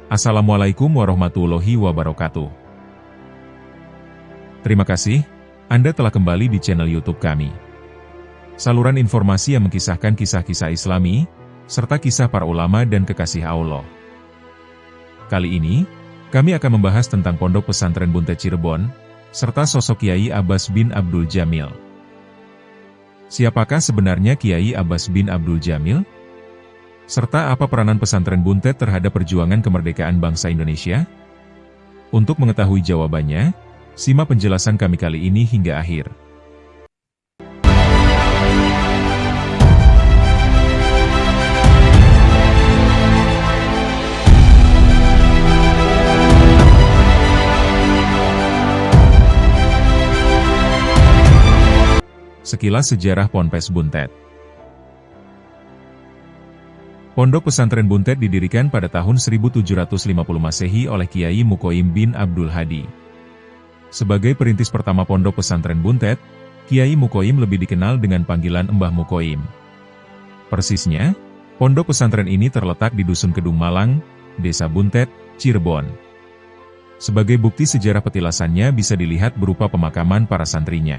Assalamualaikum warahmatullahi wabarakatuh. Terima kasih, Anda telah kembali di channel YouTube kami. Saluran informasi yang mengkisahkan kisah-kisah Islami, serta kisah para ulama dan kekasih Allah. Kali ini, kami akan membahas tentang Pondok Pesantren Buntet Cirebon, serta sosok Kiai Abbas bin Abdul Jamil. Siapakah sebenarnya Kiai Abbas bin Abdul Jamil? Serta apa peranan pesantren Buntet terhadap perjuangan kemerdekaan bangsa Indonesia? Untuk mengetahui jawabannya, simak penjelasan kami kali ini hingga akhir. Sekilas sejarah Ponpes Buntet. Pondok Pesantren Buntet didirikan pada tahun 1750 Masehi oleh Kiai Mukoim bin Abdul Hadi. Sebagai perintis pertama Pondok Pesantren Buntet, Kiai Mukoim lebih dikenal dengan panggilan Mbah Mukoim. Persisnya, pondok pesantren ini terletak di Dusun Kedung Malang, Desa Buntet, Cirebon. Sebagai bukti sejarah petilasannya bisa dilihat berupa pemakaman para santrinya.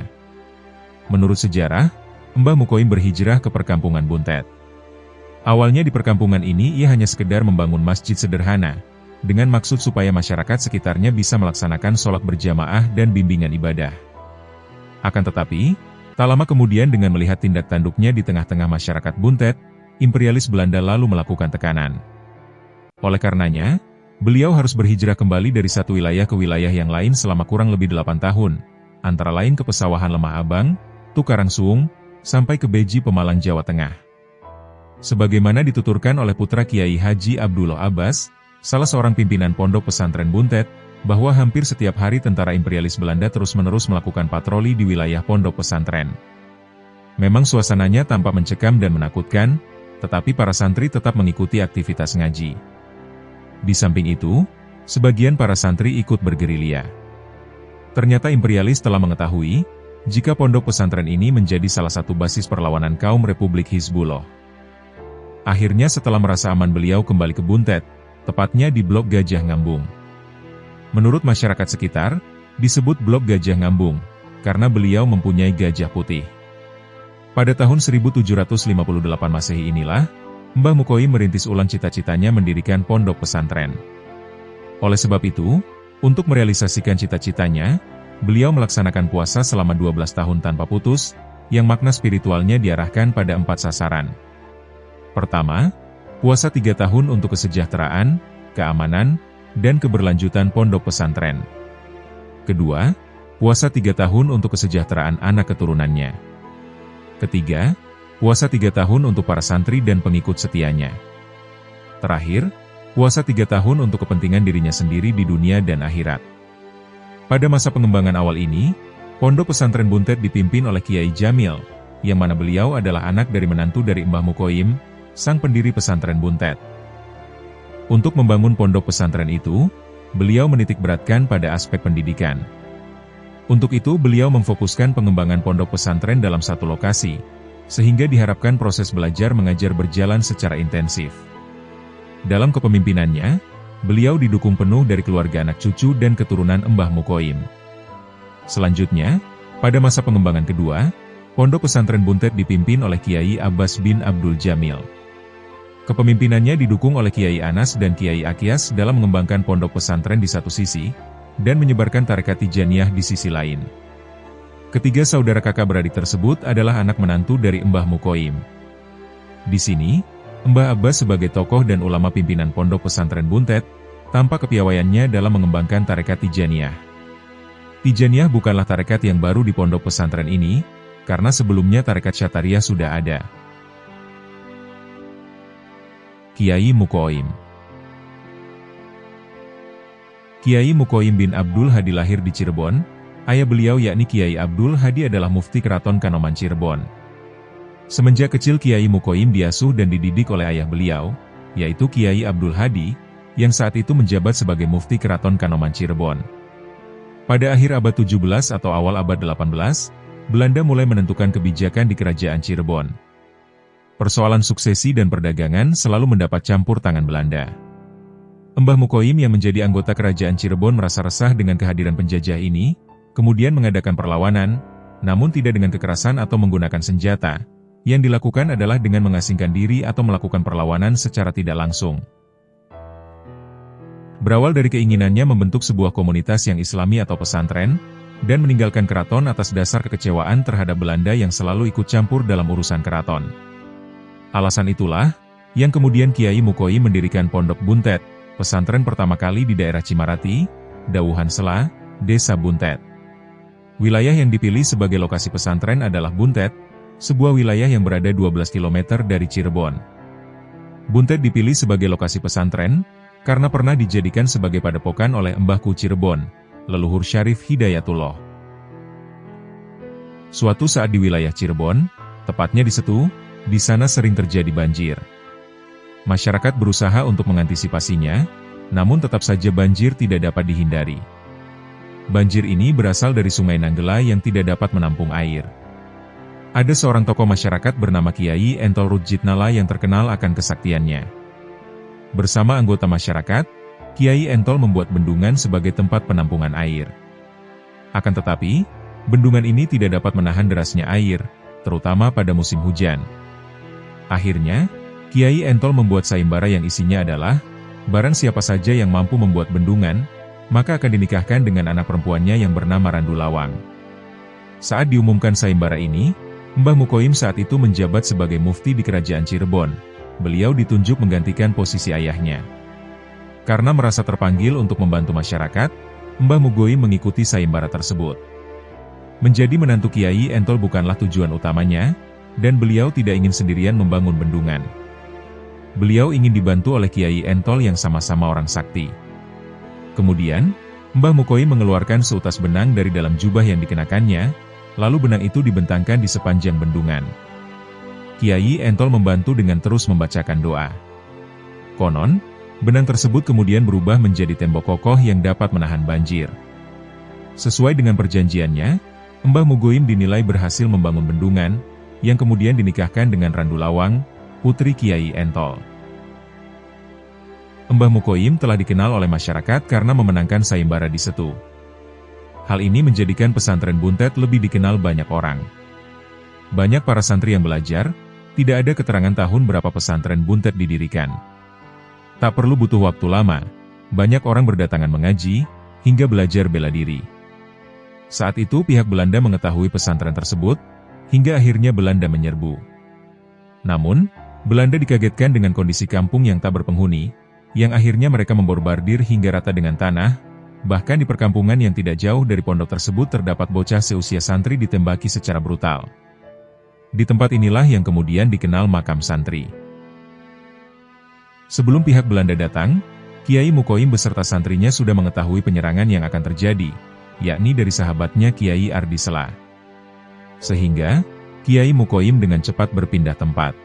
Menurut sejarah, Mbah Mukoim berhijrah ke perkampungan Buntet. Awalnya di perkampungan ini ia hanya sekedar membangun masjid sederhana, dengan maksud supaya masyarakat sekitarnya bisa melaksanakan sholat berjamaah dan bimbingan ibadah. Akan tetapi, tak lama kemudian dengan melihat tindak tanduknya di tengah-tengah masyarakat Buntet, imperialis Belanda lalu melakukan tekanan. Oleh karenanya, beliau harus berhijrah kembali dari satu wilayah ke wilayah yang lain selama kurang lebih 8 tahun, antara lain ke Pesawahan Lemah Abang, Tukarangsuung, sampai ke Beji Pemalang Jawa Tengah. Sebagaimana dituturkan oleh putra Kiai Haji Abdullah Abbas, salah seorang pimpinan Pondok Pesantren Buntet, bahwa hampir setiap hari tentara imperialis Belanda terus-menerus melakukan patroli di wilayah Pondok Pesantren. Memang suasananya tampak mencekam dan menakutkan, tetapi para santri tetap mengikuti aktivitas ngaji. Di samping itu, sebagian para santri ikut bergerilya. Ternyata imperialis telah mengetahui, jika pondok pesantren ini menjadi salah satu basis perlawanan kaum Republik Hizbullah. Akhirnya setelah merasa aman beliau kembali ke Buntet, tepatnya di Blok Gajah Ngambung. Menurut masyarakat sekitar, disebut Blok Gajah Ngambung, karena beliau mempunyai gajah putih. Pada tahun 1758 Masehi inilah, Mbah Mukoim merintis ulang cita-citanya mendirikan pondok pesantren. Oleh sebab itu, untuk merealisasikan cita-citanya, beliau melaksanakan puasa selama 12 tahun tanpa putus, yang makna spiritualnya diarahkan pada 4 sasaran. Pertama, puasa 3 tahun untuk kesejahteraan, keamanan, dan keberlanjutan pondok pesantren. Kedua, puasa 3 tahun untuk kesejahteraan anak keturunannya. Ketiga, puasa 3 tahun untuk para santri dan pengikut setianya. Terakhir, puasa 3 tahun untuk kepentingan dirinya sendiri di dunia dan akhirat. Pada masa pengembangan awal ini, Pondok Pesantren Buntet dipimpin oleh Kiai Jamil, yang mana beliau adalah anak dari menantu dari Mbah Mukoim, sang pendiri pesantren Buntet. Untuk membangun pondok pesantren itu, beliau menitik beratkan pada aspek pendidikan. Untuk itu beliau memfokuskan pengembangan pondok pesantren dalam satu lokasi, sehingga diharapkan proses belajar mengajar berjalan secara intensif. Dalam kepemimpinannya, beliau didukung penuh dari keluarga anak cucu dan keturunan Mbah Mukoim. Selanjutnya, pada masa pengembangan kedua, Pondok Pesantren Buntet dipimpin oleh Kiai Abbas bin Abdul Jamil. Kepemimpinannya didukung oleh Kiai Anas dan Kiai Akyas dalam mengembangkan pondok pesantren di satu sisi, dan menyebarkan tarekat Tijaniyah di sisi lain. Ketiga saudara kakak beradik tersebut adalah anak menantu dari Mbah Mukoim. Di sini, Mbah Abbas sebagai tokoh dan ulama pimpinan Pondok Pesantren Buntet, tampak kepiawaiannya dalam mengembangkan tarekat Tijaniyah. Tijaniyah bukanlah tarekat yang baru di pondok pesantren ini, karena sebelumnya tarekat Syatariah sudah ada. Kiai Mukoim. Kiai Mukoim bin Abdul Hadi lahir di Cirebon. Ayah beliau yakni Kiai Abdul Hadi adalah mufti Keraton Kanoman Cirebon. Semenjak kecil Kiai Mukoim diasuh dan dididik oleh ayah beliau, yaitu Kiai Abdul Hadi, yang saat itu menjabat sebagai mufti Keraton Kanoman Cirebon. Pada akhir abad 17 atau awal abad 18, Belanda mulai menentukan kebijakan di kerajaan Cirebon. Persoalan suksesi dan perdagangan selalu mendapat campur tangan Belanda. Mbah Mukoim yang menjadi anggota kerajaan Cirebon merasa resah dengan kehadiran penjajah ini, kemudian mengadakan perlawanan, namun tidak dengan kekerasan atau menggunakan senjata. Yang dilakukan adalah dengan mengasingkan diri atau melakukan perlawanan secara tidak langsung. Berawal dari keinginannya membentuk sebuah komunitas yang Islami atau pesantren, dan meninggalkan keraton atas dasar kekecewaan terhadap Belanda yang selalu ikut campur dalam urusan keraton. Alasan itulah, yang kemudian Kiai Mukoim mendirikan Pondok Buntet, pesantren pertama kali di daerah Cimarati, Dauhan Sela, Desa Buntet. Wilayah yang dipilih sebagai lokasi pesantren adalah Buntet, sebuah wilayah yang berada 12 km dari Cirebon. Buntet dipilih sebagai lokasi pesantren, karena pernah dijadikan sebagai padepokan oleh Mbahku Cirebon, leluhur Syarif Hidayatullah. Suatu saat di wilayah Cirebon, tepatnya di Setu, di sana sering terjadi banjir. Masyarakat berusaha untuk mengantisipasinya, namun tetap saja banjir tidak dapat dihindari. Banjir ini berasal dari Sungai Nanggela yang tidak dapat menampung air. Ada seorang tokoh masyarakat bernama Kiai Entol Rujitnala yang terkenal akan kesaktiannya. Bersama anggota masyarakat, Kiai Entol membuat bendungan sebagai tempat penampungan air. Akan tetapi, bendungan ini tidak dapat menahan derasnya air, terutama pada musim hujan. Akhirnya, Kiai Entol membuat sayembara yang isinya adalah, barang siapa saja yang mampu membuat bendungan, maka akan dinikahkan dengan anak perempuannya yang bernama Randu Lawang. Saat diumumkan sayembara ini, Mbah Mukoim saat itu menjabat sebagai mufti di kerajaan Cirebon. Beliau ditunjuk menggantikan posisi ayahnya. Karena merasa terpanggil untuk membantu masyarakat, Mbah Mukoim mengikuti sayembara tersebut. Menjadi menantu Kiai Entol bukanlah tujuan utamanya, dan beliau tidak ingin sendirian membangun bendungan. Beliau ingin dibantu oleh Kiai Entol yang sama-sama orang sakti. Kemudian, Mbah Mukoim mengeluarkan seutas benang dari dalam jubah yang dikenakannya, lalu benang itu dibentangkan di sepanjang bendungan. Kiai Entol membantu dengan terus membacakan doa. Konon, benang tersebut kemudian berubah menjadi tembok kokoh yang dapat menahan banjir. Sesuai dengan perjanjiannya, Mbah Mukoim dinilai berhasil membangun bendungan, yang kemudian dinikahkan dengan Randu Lawang, putri Kiai Entol. Mbah Mukoim telah dikenal oleh masyarakat karena memenangkan sayembara di Setu. Hal ini menjadikan pesantren Buntet lebih dikenal banyak orang. Banyak para santri yang belajar, tidak ada keterangan tahun berapa pesantren Buntet didirikan. Tak perlu butuh waktu lama, banyak orang berdatangan mengaji, hingga belajar bela diri. Saat itu pihak Belanda mengetahui pesantren tersebut, hingga akhirnya Belanda menyerbu. Namun, Belanda dikagetkan dengan kondisi kampung yang tak berpenghuni, yang akhirnya mereka memborbardir hingga rata dengan tanah, bahkan di perkampungan yang tidak jauh dari pondok tersebut terdapat bocah seusia santri ditembaki secara brutal. Di tempat inilah yang kemudian dikenal makam santri. Sebelum pihak Belanda datang, Kiai Mukoim beserta santrinya sudah mengetahui penyerangan yang akan terjadi, yakni dari sahabatnya Kiai Ardi Sela. Sehingga, Kiai Mukoim dengan cepat berpindah tempat.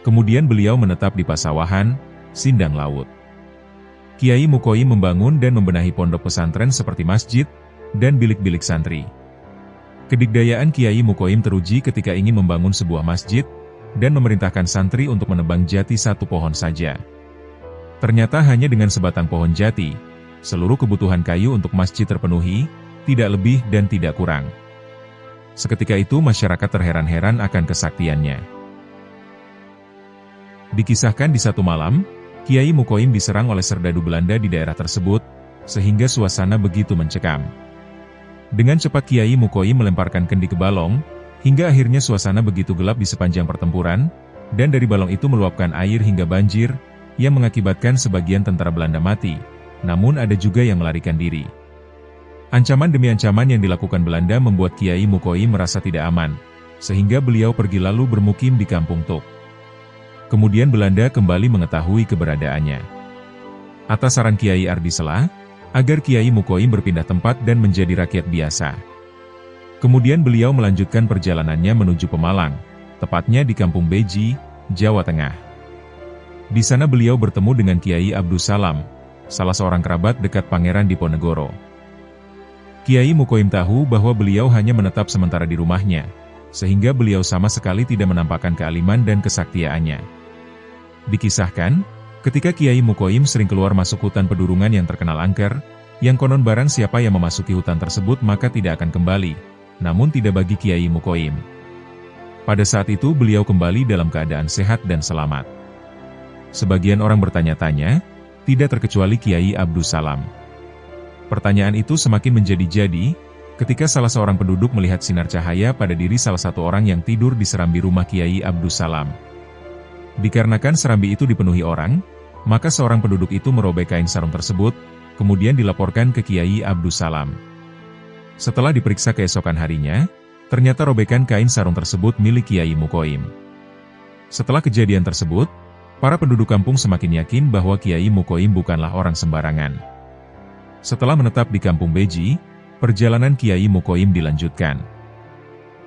Kemudian beliau menetap di Pasawahan, Sindang Laut. Kiai Mukoim membangun dan membenahi pondok pesantren seperti masjid, dan bilik-bilik santri. Kedikdayaan Kiai Mukoim teruji ketika ingin membangun sebuah masjid, dan memerintahkan santri untuk menebang jati satu pohon saja. Ternyata hanya dengan sebatang pohon jati, seluruh kebutuhan kayu untuk masjid terpenuhi, tidak lebih dan tidak kurang. Seketika itu masyarakat terheran-heran akan kesaktiannya. Dikisahkan di satu malam, Kiai Mukoim diserang oleh serdadu Belanda di daerah tersebut, sehingga suasana begitu mencekam. Dengan cepat Kiai Mukoim melemparkan kendi ke balong, hingga akhirnya suasana begitu gelap di sepanjang pertempuran, dan dari balong itu meluapkan air hingga banjir, yang mengakibatkan sebagian tentara Belanda mati, namun ada juga yang melarikan diri. Ancaman demi ancaman yang dilakukan Belanda membuat Kiai Mukoim merasa tidak aman, sehingga beliau pergi lalu bermukim di Kampung Tuk. Kemudian Belanda kembali mengetahui keberadaannya. Atas saran Kiai Ardi Sela, agar Kiai Mukoim berpindah tempat dan menjadi rakyat biasa. Kemudian beliau melanjutkan perjalanannya menuju Pemalang, tepatnya di Kampung Beji, Jawa Tengah. Di sana beliau bertemu dengan Kiai Abdus Salam, salah seorang kerabat dekat Pangeran Diponegoro. Kiai Mukoim tahu bahwa beliau hanya menetap sementara di rumahnya, sehingga beliau sama sekali tidak menampakkan kealiman dan kesaktiaannya. Dikisahkan, Ketika Kiai Mukoim sering keluar masuk hutan pedurungan yang terkenal angker, yang konon barang siapa yang memasuki hutan tersebut maka tidak akan kembali, namun tidak bagi Kiai Mukoim. Pada saat itu beliau kembali dalam keadaan sehat dan selamat. Sebagian orang bertanya-tanya, tidak terkecuali Kiai Abdus Salam. Pertanyaan itu semakin menjadi-jadi, ketika salah seorang penduduk melihat sinar cahaya pada diri salah satu orang yang tidur di serambi rumah Kiai Abdus Salam. Dikarenakan serambi itu dipenuhi orang, maka seorang penduduk itu merobek kain sarung tersebut, kemudian dilaporkan ke Kiai Abdus Salam. Setelah diperiksa keesokan harinya, ternyata robekan kain sarung tersebut milik Kiai Mukoim. Setelah kejadian tersebut, para penduduk kampung semakin yakin bahwa Kiai Mukoim bukanlah orang sembarangan. Setelah menetap di Kampung Beji, perjalanan Kiai Mukoim dilanjutkan.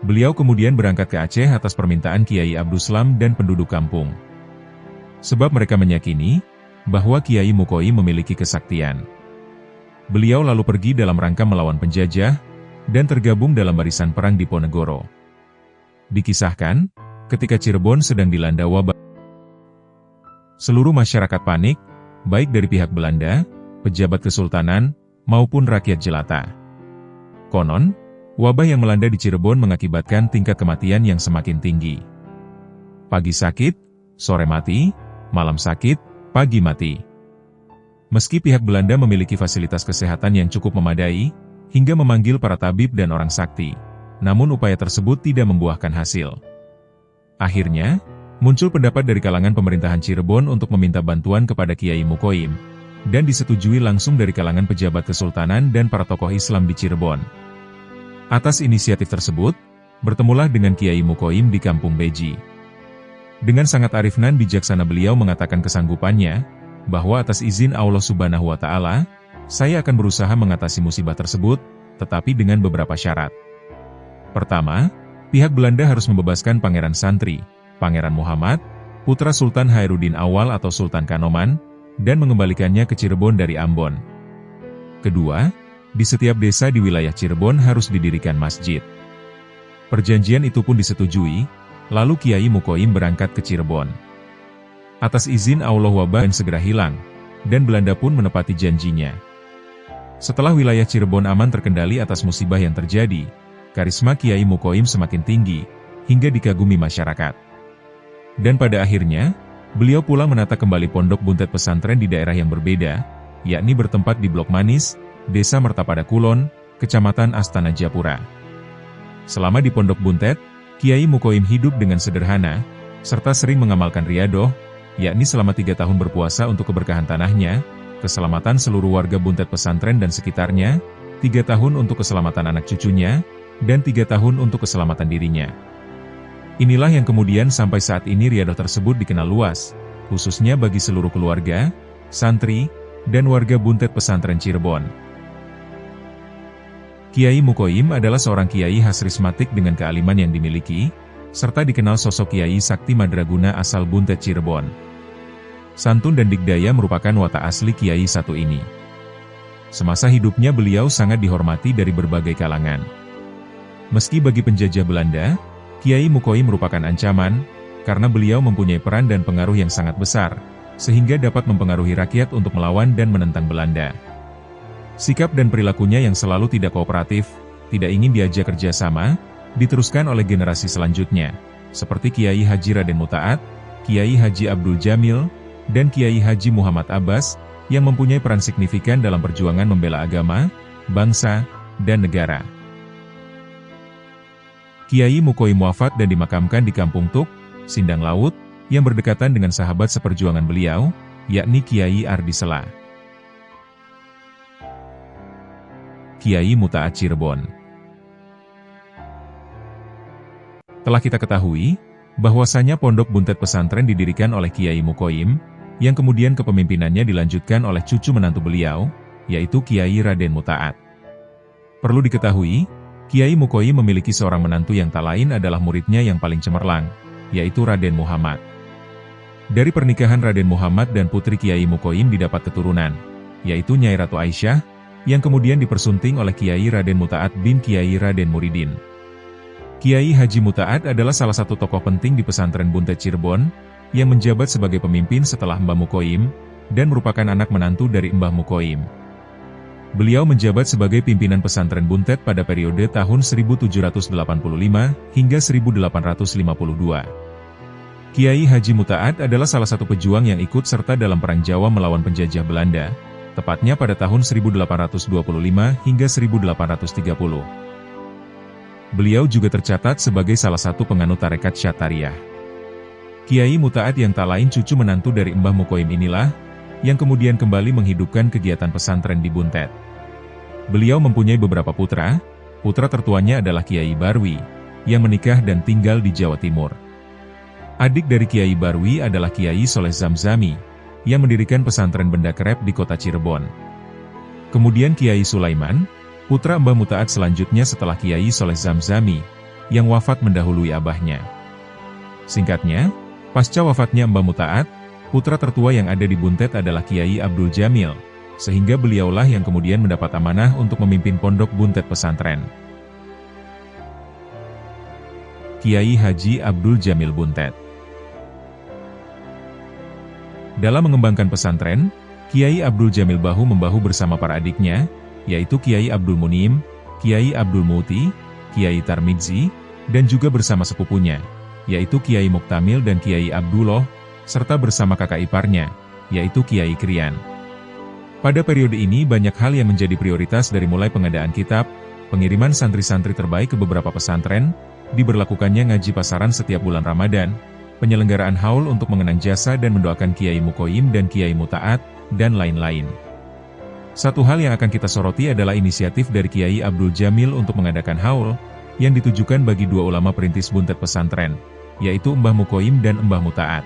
Beliau kemudian berangkat ke Aceh atas permintaan Kiai Abdus Salam dan penduduk kampung. Sebab mereka meyakini bahwa Kiai Mukoim memiliki kesaktian. Beliau lalu pergi dalam rangka melawan penjajah dan tergabung dalam barisan perang Diponegoro. Dikisahkan, ketika Cirebon sedang dilanda wabah, seluruh masyarakat panik, baik dari pihak Belanda, pejabat kesultanan, maupun rakyat jelata. Konon, wabah yang melanda di Cirebon mengakibatkan tingkat kematian yang semakin tinggi. Pagi sakit, sore mati, malam sakit, pagi mati. Meski pihak Belanda memiliki fasilitas kesehatan yang cukup memadai, hingga memanggil para tabib dan orang sakti, namun upaya tersebut tidak membuahkan hasil. Akhirnya, muncul pendapat dari kalangan pemerintahan Cirebon untuk meminta bantuan kepada Kiai Mukoim, dan disetujui langsung dari kalangan pejabat kesultanan dan para tokoh Islam di Cirebon. Atas inisiatif tersebut, bertemulah dengan Kiai Mukoim di Kampung Beji. Dengan sangat arif dan bijaksana beliau mengatakan kesanggupannya, bahwa atas izin Allah Subhanahu wa Ta'ala, saya akan berusaha mengatasi musibah tersebut, tetapi dengan beberapa syarat. Pertama, pihak Belanda harus membebaskan Pangeran Santri, Pangeran Muhammad, putra Sultan Khairuddin Awal atau Sultan Kanoman, dan mengembalikannya ke Cirebon dari Ambon. Kedua, di setiap desa di wilayah Cirebon harus didirikan masjid. Perjanjian itu pun disetujui, lalu Kiai Mukoim berangkat ke Cirebon. Atas izin Allah wabah segera hilang, dan Belanda pun menepati janjinya. Setelah wilayah Cirebon aman terkendali atas musibah yang terjadi, karisma Kiai Mukoim semakin tinggi, hingga dikagumi masyarakat. Dan pada akhirnya, beliau pula menata kembali pondok buntet pesantren di daerah yang berbeda, yakni bertempat di Blok Manis, Desa Mertapada Kulon, Kecamatan Astana Japura. Selama di pondok buntet, Kiai Mukoim hidup dengan sederhana, serta sering mengamalkan riyadoh, yakni selama 3 tahun berpuasa untuk keberkahan tanahnya, keselamatan seluruh warga buntet pesantren dan sekitarnya, 3 tahun untuk keselamatan anak cucunya, dan 3 tahun untuk keselamatan dirinya. Inilah yang kemudian sampai saat ini riyadoh tersebut dikenal luas, khususnya bagi seluruh keluarga, santri, dan warga buntet pesantren Cirebon. Kiai Mukoim adalah seorang kiai khasrismatik dengan kealiman yang dimiliki, serta dikenal sosok Kiai Sakti Madraguna asal Buntet Cirebon. Santun dan digdaya merupakan watak asli Kiai satu ini. Semasa hidupnya beliau sangat dihormati dari berbagai kalangan. Meski bagi penjajah Belanda, Kiai Mukoim merupakan ancaman, karena beliau mempunyai peran dan pengaruh yang sangat besar, sehingga dapat mempengaruhi rakyat untuk melawan dan menentang Belanda. Sikap dan perilakunya yang selalu tidak kooperatif, tidak ingin diajak kerjasama, diteruskan oleh generasi selanjutnya, seperti Kiai Haji Raden Muta'at, Kiai Haji Abdul Jamil, dan Kiai Haji Muhammad Abbas, yang mempunyai peran signifikan dalam perjuangan membela agama, bangsa, dan negara. Kiai Mukoim wafat dan dimakamkan di Kampung Tuk, Sindang Laut, yang berdekatan dengan sahabat seperjuangan beliau, yakni Kiai Ardi Sela. Kiai Muta'at Cirebon. Telah kita ketahui, bahwasanya pondok buntet pesantren didirikan oleh Kiai Mukoim, yang kemudian kepemimpinannya dilanjutkan oleh cucu menantu beliau, yaitu Kiai Raden Muta'at. Perlu diketahui, Kiai Mukoim memiliki seorang menantu yang tak lain adalah muridnya yang paling cemerlang, yaitu Raden Muhammad. Dari pernikahan Raden Muhammad dan putri Kiai Mukoim didapat keturunan, yaitu Nyai Ratu Aisyah, yang kemudian dipersunting oleh Kiai Raden Muta'at bin Kiai Raden Muridin. Kiai Haji Muta'at adalah salah satu tokoh penting di pesantren Buntet Cirebon, yang menjabat sebagai pemimpin setelah Mbah Mukoim, dan merupakan anak menantu dari Mbah Mukoim. Beliau menjabat sebagai pimpinan pesantren Buntet pada periode tahun 1785 hingga 1852. Kiai Haji Muta'at adalah salah satu pejuang yang ikut serta dalam Perang Jawa melawan penjajah Belanda, tepatnya pada tahun 1825 hingga 1830. Beliau juga tercatat sebagai salah satu penganut tarekat Syatariah. Kiai Muta'at yang tak lain cucu menantu dari Mbah Mukoim inilah, yang kemudian kembali menghidupkan kegiatan pesantren di Buntet. Beliau mempunyai beberapa putra tertuanya adalah Kiai Barwi, yang menikah dan tinggal di Jawa Timur. Adik dari Kiai Barwi adalah Kiai Soleh Zamzami, yang mendirikan pesantren Benda Kerep di kota Cirebon. Kemudian Kiai Sulaiman, putra Mbah Muta'at selanjutnya setelah Kiai Soleh Zamzami, yang wafat mendahului abahnya. Singkatnya, pasca wafatnya Mbah Muta'at, putra tertua yang ada di Buntet adalah Kiai Abdul Jamil, sehingga beliaulah yang kemudian mendapat amanah untuk memimpin pondok Buntet pesantren. Kiai Haji Abdul Jamil Buntet. Dalam mengembangkan pesantren, Kiai Abdul Jamil bahu-membahu bersama para adiknya, yaitu Kiai Abdul Munim, Kiai Abdul Muti, Kiai Tarmidzi, dan juga bersama sepupunya, yaitu Kiai Muktamil dan Kiai Abdullah, serta bersama kakak iparnya, yaitu Kiai Krian. Pada periode ini banyak hal yang menjadi prioritas dari mulai pengadaan kitab, pengiriman santri-santri terbaik ke beberapa pesantren, diberlakukannya ngaji pasaran setiap bulan Ramadan, penyelenggaraan haul untuk mengenang jasa dan mendoakan Kiai Mukoim dan Kiai Muta'at, dan lain-lain. Satu hal yang akan kita soroti adalah inisiatif dari Kiai Abdul Jamil untuk mengadakan haul, yang ditujukan bagi dua ulama perintis Buntet pesantren, yaitu Mbah Mukoim dan Mbah Muta'at.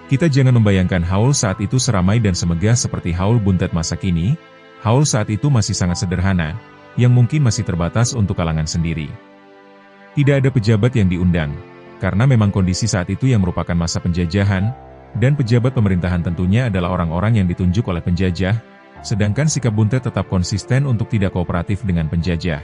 Kita jangan membayangkan haul saat itu seramai dan semegah seperti haul Buntet masa kini. Haul saat itu masih sangat sederhana, yang mungkin masih terbatas untuk kalangan sendiri. Tidak ada pejabat yang diundang, karena memang kondisi saat itu yang merupakan masa penjajahan, dan pejabat pemerintahan tentunya adalah orang-orang yang ditunjuk oleh penjajah, sedangkan sikap Buntet tetap konsisten untuk tidak kooperatif dengan penjajah.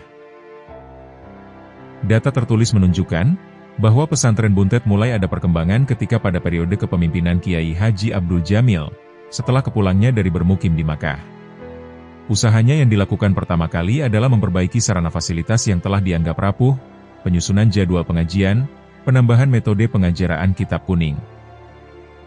Data tertulis menunjukkan bahwa pesantren Buntet mulai ada perkembangan ketika pada periode kepemimpinan Kiai Haji Abdul Jamil, setelah kepulangnya dari bermukim di Makkah. Usahanya yang dilakukan pertama kali adalah memperbaiki sarana fasilitas yang telah dianggap rapuh, penyusunan jadwal pengajian, penambahan metode pengajaraan kitab kuning.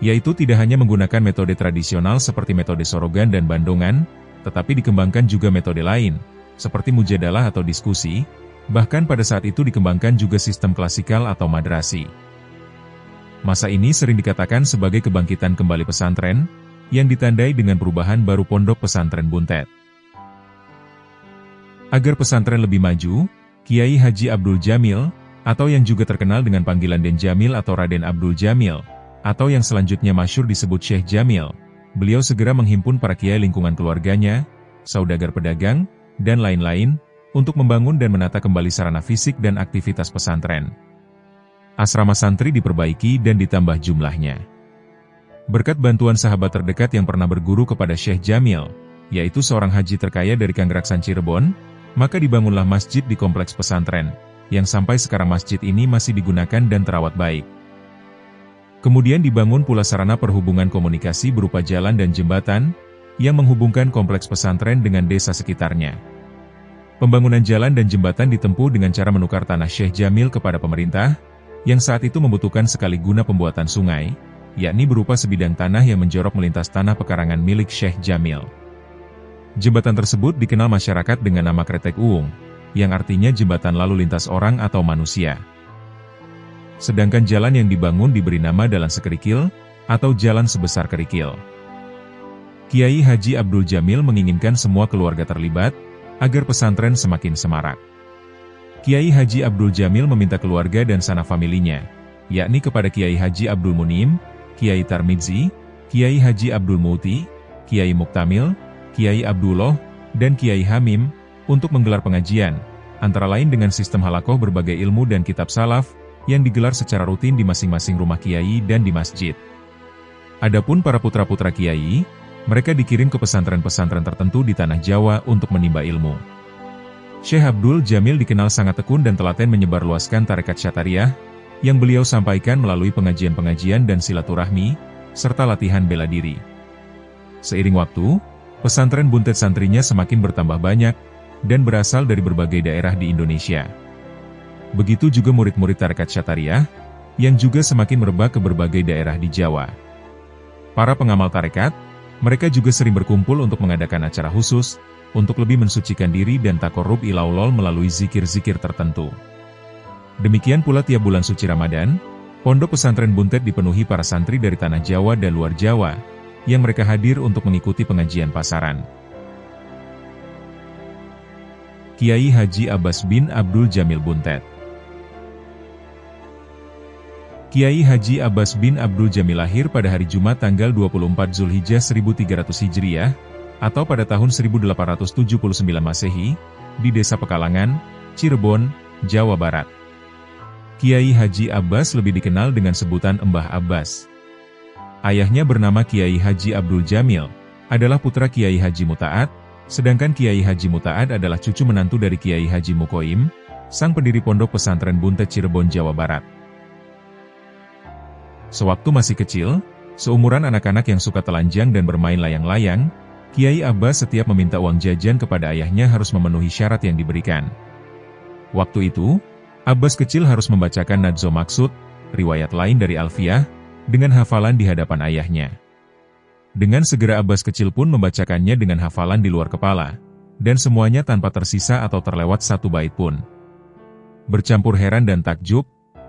Yaitu tidak hanya menggunakan metode tradisional seperti metode Sorogan dan Bandongan, tetapi dikembangkan juga metode lain, seperti mujadalah atau diskusi. Bahkan pada saat itu dikembangkan juga sistem klasikal atau madrasi. Masa ini sering dikatakan sebagai kebangkitan kembali pesantren, yang ditandai dengan perubahan baru pondok pesantren Buntet. Agar pesantren lebih maju, Kiai Haji Abdul Jamil, atau yang juga terkenal dengan panggilan Den Jamil atau Raden Abdul Jamil, atau yang selanjutnya masyhur disebut Syekh Jamil, beliau segera menghimpun para kiai lingkungan keluarganya, saudagar pedagang, dan lain-lain, untuk membangun dan menata kembali sarana fisik dan aktivitas pesantren. Asrama santri diperbaiki dan ditambah jumlahnya. Berkat bantuan sahabat terdekat yang pernah berguru kepada Syekh Jamil, yaitu seorang haji terkaya dari Kanggeraksan Cirebon, maka dibangunlah masjid di kompleks pesantren, yang sampai sekarang masjid ini masih digunakan dan terawat baik. Kemudian dibangun pula sarana perhubungan komunikasi berupa jalan dan jembatan, yang menghubungkan kompleks pesantren dengan desa sekitarnya. Pembangunan jalan dan jembatan ditempuh dengan cara menukar tanah Syekh Jamil kepada pemerintah, yang saat itu membutuhkan sekali guna pembuatan sungai, yakni berupa sebidang tanah yang menjorok melintas tanah pekarangan milik Syekh Jamil. Jembatan tersebut dikenal masyarakat dengan nama Kretek Uung, yang artinya jembatan lalu lintas orang atau manusia. Sedangkan jalan yang dibangun diberi nama Dalan Sekerikil, atau Jalan Sebesar Kerikil. Kiai Haji Abdul Jamil menginginkan semua keluarga terlibat, agar pesantren semakin semarak. Kiai Haji Abdul Jamil meminta keluarga dan sanak familinya, yakni kepada Kiai Haji Abdul Munim, Kiai Tarmidzi, Kiai Haji Abdul Muti, Kiai Muktamil, Kiai Abdullah, dan Kiai Hamim, untuk menggelar pengajian, antara lain dengan sistem halakoh berbagai ilmu dan kitab salaf, yang digelar secara rutin di masing-masing rumah Kiai dan di masjid. Adapun para putra-putra Kiai, mereka dikirim ke pesantren-pesantren tertentu di tanah Jawa untuk menimba ilmu. Syekh Abdul Jamil dikenal sangat tekun dan telaten menyebarluaskan tarekat Syatariah, yang beliau sampaikan melalui pengajian-pengajian dan silaturahmi, serta latihan bela diri. Seiring waktu, pesantren Buntet santrinya semakin bertambah banyak, dan berasal dari berbagai daerah di Indonesia. Begitu juga murid-murid tarekat Syatariah, yang juga semakin merebak ke berbagai daerah di Jawa. Para pengamal tarekat, mereka juga sering berkumpul untuk mengadakan acara khusus, untuk lebih mensucikan diri dan takorub ilaulol melalui zikir-zikir tertentu. Demikian pula tiap bulan suci Ramadan, Pondok Pesantren Buntet dipenuhi para santri dari tanah Jawa dan luar Jawa, yang mereka hadir untuk mengikuti pengajian pasaran. Kiai Haji Abbas bin Abdul Jamil Buntet. Kiai Haji Abbas bin Abdul Jamil lahir pada hari Jumat tanggal 24 Zulhijjah 1300 Hijriah, atau pada tahun 1879 Masehi, di Desa Pekalangan, Cirebon, Jawa Barat. Kiai Haji Abbas lebih dikenal dengan sebutan Mbah Abbas. Ayahnya bernama Kiai Haji Abdul Jamil, adalah putra Kiai Haji Muta'at, sedangkan Kiai Haji Muta'at adalah cucu menantu dari Kiai Haji Mukoim, sang pendiri Pondok Pesantren Buntet Cirebon, Jawa Barat. Sewaktu masih kecil, seumuran anak-anak yang suka telanjang dan bermain layang-layang, Kiai Abbas setiap meminta uang jajan kepada ayahnya harus memenuhi syarat yang diberikan. Waktu itu, Abbas kecil harus membacakan Nadzom Maksud, riwayat lain dari Alfiyah, dengan hafalan di hadapan ayahnya. Dengan segera Abbas kecil pun membacakannya dengan hafalan di luar kepala, dan semuanya tanpa tersisa atau terlewat satu bait pun. Bercampur heran dan takjub,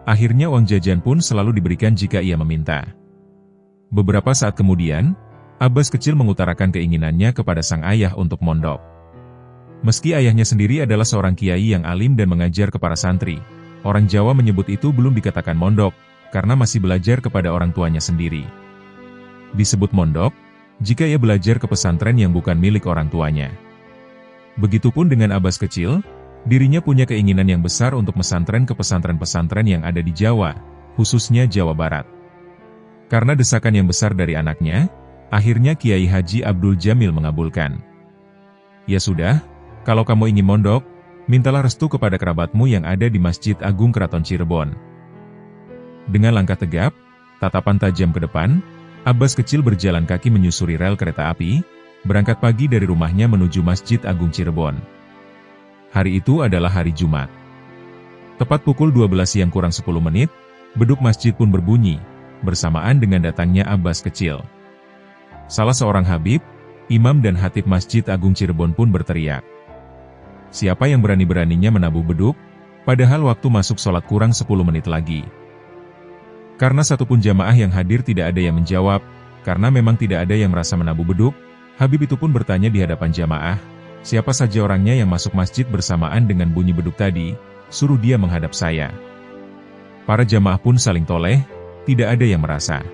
akhirnya uang jajan pun selalu diberikan jika ia meminta. Beberapa saat kemudian, Abbas kecil mengutarakan keinginannya kepada sang ayah untuk mondok. Meski ayahnya sendiri adalah seorang kiai yang alim dan mengajar ke para santri, orang Jawa menyebut itu belum dikatakan mondok, karena masih belajar kepada orang tuanya sendiri. Disebut mondok, jika ia belajar ke pesantren yang bukan milik orang tuanya. Begitupun dengan Abbas kecil, dirinya punya keinginan yang besar untuk mesantren ke pesantren-pesantren yang ada di Jawa, khususnya Jawa Barat. Karena desakan yang besar dari anaknya, akhirnya Kiai Haji Abdul Jamil mengabulkan. Ya sudah, kalau kamu ingin mondok, mintalah restu kepada kerabatmu yang ada di Masjid Agung Keraton Cirebon. Dengan langkah tegap, tatapan tajam ke depan, Abbas kecil berjalan kaki menyusuri rel kereta api, berangkat pagi dari rumahnya menuju Masjid Agung Cirebon. Hari itu adalah hari Jumat. Tepat pukul 12 siang kurang 10 menit, beduk masjid pun berbunyi, bersamaan dengan datangnya Abbas kecil. Salah seorang habib, imam dan khatib Masjid Agung Cirebon pun berteriak. Siapa yang berani-beraninya menabuh beduk, padahal waktu masuk sholat kurang 10 menit lagi. Karena satupun jamaah yang hadir tidak ada yang menjawab, karena memang tidak ada yang merasa menabuh beduk, habib itu pun bertanya di hadapan jamaah, siapa saja orangnya yang masuk masjid bersamaan dengan bunyi beduk tadi, suruh dia menghadap saya. Para jamaah pun saling toleh, tidak ada yang merasa.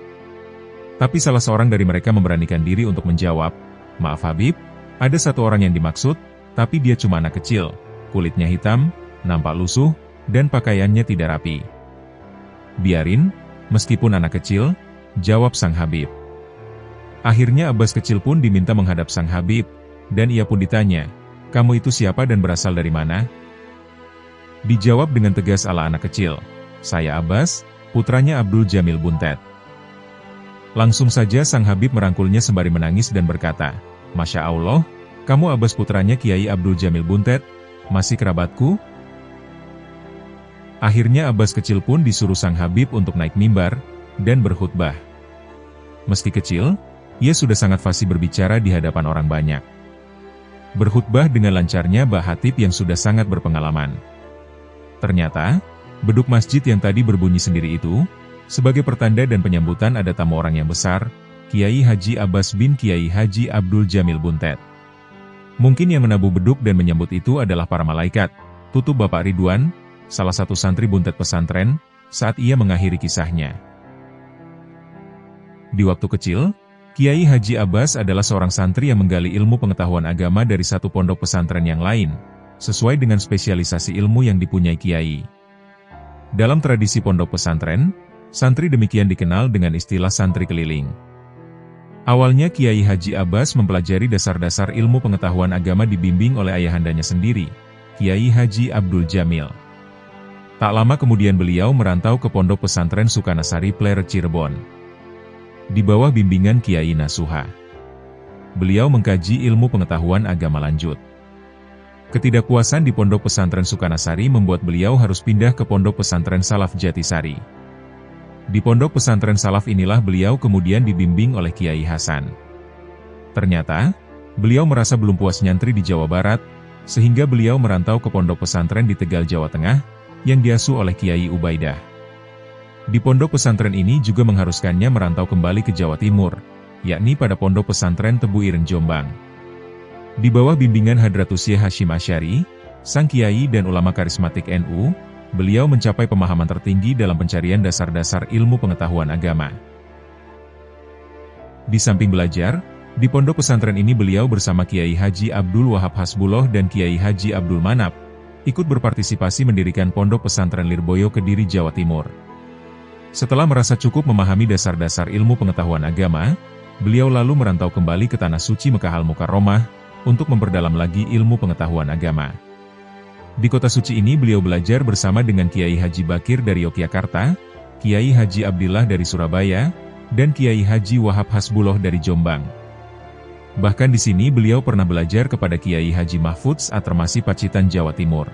Tapi salah seorang dari mereka memberanikan diri untuk menjawab, maaf Habib, ada satu orang yang dimaksud, tapi dia cuma anak kecil, kulitnya hitam, nampak lusuh, dan pakaiannya tidak rapi. Biarin, meskipun anak kecil, jawab sang Habib. Akhirnya Abbas kecil pun diminta menghadap sang Habib, dan ia pun ditanya, kamu itu siapa dan berasal dari mana? Dijawab dengan tegas ala anak kecil, saya Abbas, putranya Abdul Jamil Buntet. Langsung saja sang Habib merangkulnya sembari menangis dan berkata, Masya Allah, kamu Abbas putranya Kiai Abdul Jamil Buntet, masih kerabatku? Akhirnya Abbas kecil pun disuruh sang Habib untuk naik mimbar, dan berkhutbah. Meski kecil, ia sudah sangat fasih berbicara di hadapan orang banyak. Berkhutbah dengan lancarnya Mbah Hatib yang sudah sangat berpengalaman. Ternyata, beduk masjid yang tadi berbunyi sendiri itu, sebagai pertanda dan penyambutan ada tamu orang yang besar, Kiai Haji Abbas bin Kiai Haji Abdul Jamil Buntet. Mungkin yang menabuh beduk dan menyambut itu adalah para malaikat, tutup Bapak Ridwan, salah satu santri Buntet pesantren, saat ia mengakhiri kisahnya. Di waktu kecil, Kiai Haji Abbas adalah seorang santri yang menggali ilmu pengetahuan agama dari satu pondok pesantren yang lain, sesuai dengan spesialisasi ilmu yang dipunyai Kiai. Dalam tradisi pondok pesantren, santri demikian dikenal dengan istilah santri keliling. Awalnya Kiai Haji Abbas mempelajari dasar-dasar ilmu pengetahuan agama dibimbing oleh ayahandanya sendiri, Kiai Haji Abdul Jamil. Tak lama kemudian beliau merantau ke Pondok Pesantren Sukanasari Pleret Cirebon. Di bawah bimbingan Kiai Nasuha, beliau mengkaji ilmu pengetahuan agama lanjut. Ketidakpuasan di Pondok Pesantren Sukanasari membuat beliau harus pindah ke Pondok Pesantren Salaf Jatisari. Di Pondok Pesantren Salaf inilah beliau kemudian dibimbing oleh Kiai Hasan. Ternyata, beliau merasa belum puas nyantri di Jawa Barat, sehingga beliau merantau ke Pondok Pesantren di Tegal, Jawa Tengah, yang diasuh oleh Kiai Ubaidah. Di Pondok Pesantren ini juga mengharuskannya merantau kembali ke Jawa Timur, yakni pada Pondok Pesantren Tebu Ireng, Jombang. Di bawah bimbingan Hadratus Syekh Hasyim Asy'ari, sang kiai dan ulama karismatik NU, beliau mencapai pemahaman tertinggi dalam pencarian dasar-dasar ilmu pengetahuan agama. Di samping belajar, di Pondok Pesantren ini beliau bersama Kiai Haji Abdul Wahab Hasbullah dan Kiai Haji Abdul Manap, ikut berpartisipasi mendirikan Pondok Pesantren Lirboyo Kediri, Jawa Timur. Setelah merasa cukup memahami dasar-dasar ilmu pengetahuan agama, beliau lalu merantau kembali ke Tanah Suci Mekah Al-Mukarramah, untuk memperdalam lagi ilmu pengetahuan agama. Di kota suci ini beliau belajar bersama dengan Kiai Haji Bakir dari Yogyakarta, Kiai Haji Abdillah dari Surabaya, dan Kiai Haji Wahab Hasbullah dari Jombang. Bahkan di sini beliau pernah belajar kepada Kiai Haji Mahfudz Atrmasi Pacitan, Jawa Timur.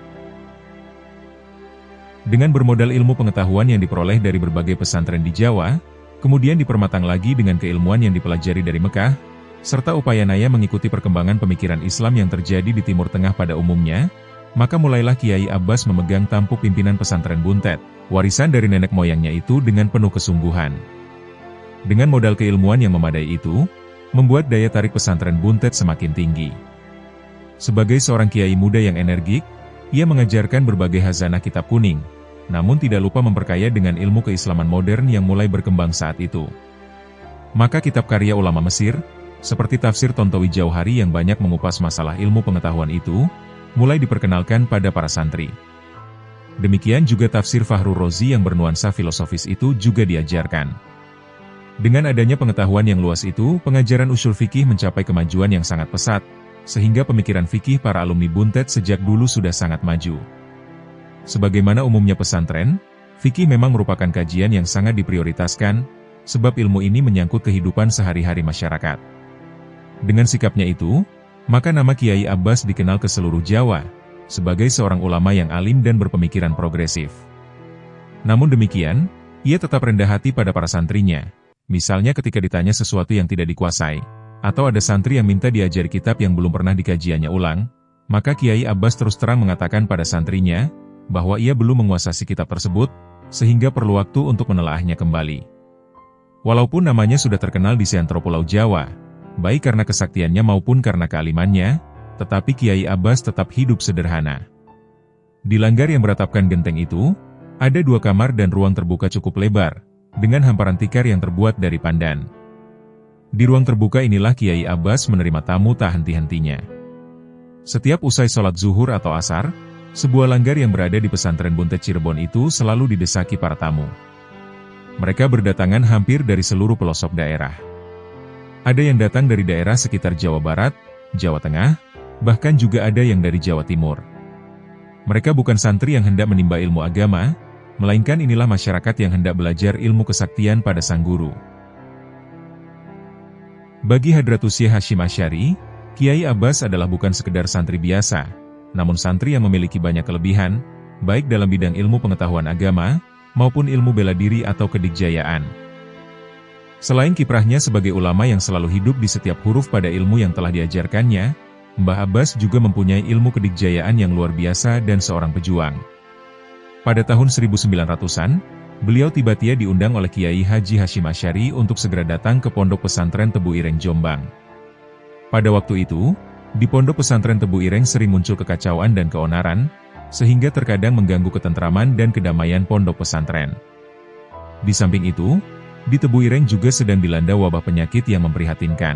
Dengan bermodal ilmu pengetahuan yang diperoleh dari berbagai pesantren di Jawa, kemudian dipermatang lagi dengan keilmuan yang dipelajari dari Mekah, serta upaya Naya mengikuti perkembangan pemikiran Islam yang terjadi di Timur Tengah pada umumnya, maka mulailah Kiai Abbas memegang tampuk pimpinan pesantren Buntet, warisan dari nenek moyangnya itu dengan penuh kesungguhan. Dengan modal keilmuan yang memadai itu, membuat daya tarik pesantren Buntet semakin tinggi. Sebagai seorang kiai muda yang energik, ia mengajarkan berbagai khazanah kitab kuning, namun tidak lupa memperkaya dengan ilmu keislaman modern yang mulai berkembang saat itu. Maka kitab karya ulama Mesir, seperti tafsir Tontowi Jauhari yang banyak mengupas masalah ilmu pengetahuan itu, mulai diperkenalkan pada para santri. Demikian juga tafsir Fahru Rozi yang bernuansa filosofis itu juga diajarkan. Dengan adanya pengetahuan yang luas itu, pengajaran usul fikih mencapai kemajuan yang sangat pesat, sehingga pemikiran fikih para alumni Buntet sejak dulu sudah sangat maju. Sebagaimana umumnya pesantren, fikih memang merupakan kajian yang sangat diprioritaskan, sebab ilmu ini menyangkut kehidupan sehari-hari masyarakat. Dengan sikapnya itu, maka nama Kiai Abbas dikenal ke seluruh Jawa, sebagai seorang ulama yang alim dan berpemikiran progresif. Namun demikian, ia tetap rendah hati pada para santrinya, misalnya ketika ditanya sesuatu yang tidak dikuasai, atau ada santri yang minta diajari kitab yang belum pernah dikajiannya ulang, maka Kiai Abbas terus terang mengatakan pada santrinya, bahwa ia belum menguasai kitab tersebut, sehingga perlu waktu untuk menelaahnya kembali. Walaupun namanya sudah terkenal di seantero Pulau Jawa, baik karena kesaktiannya maupun karena kealimannya, tetapi Kiai Abbas tetap hidup sederhana. Di langgar yang beratapkan genteng itu, ada 2 kamar dan ruang terbuka cukup lebar, dengan hamparan tikar yang terbuat dari pandan. Di ruang terbuka inilah Kiai Abbas menerima tamu tak henti-hentinya. Setiap usai sholat zuhur atau asar, sebuah langgar yang berada di pesantren Buntet Cirebon itu selalu didesaki para tamu. Mereka berdatangan hampir dari seluruh pelosok daerah. Ada yang datang dari daerah sekitar Jawa Barat, Jawa Tengah, bahkan juga ada yang dari Jawa Timur. Mereka bukan santri yang hendak menimba ilmu agama, melainkan inilah masyarakat yang hendak belajar ilmu kesaktian pada sang guru. Bagi Hadratus Syekh Hasyim Asy'ari, Kiai Abbas adalah bukan sekedar santri biasa, namun santri yang memiliki banyak kelebihan, baik dalam bidang ilmu pengetahuan agama, maupun ilmu bela diri atau kedikjayaan. Selain kiprahnya sebagai ulama yang selalu hidup di setiap huruf pada ilmu yang telah diajarkannya, Mbah Abbas juga mempunyai ilmu kedikjayaan yang luar biasa dan seorang pejuang. Pada tahun 1900-an, beliau tiba-tiba diundang oleh Kiai Haji Hasyim Asy'ari untuk segera datang ke Pondok Pesantren Tebu Ireng, Jombang. Pada waktu itu, di Pondok Pesantren Tebu Ireng sering muncul kekacauan dan keonaran, sehingga terkadang mengganggu ketentraman dan kedamaian pondok pesantren. Di samping itu, di Tebu Ireng juga sedang dilanda wabah penyakit yang memprihatinkan.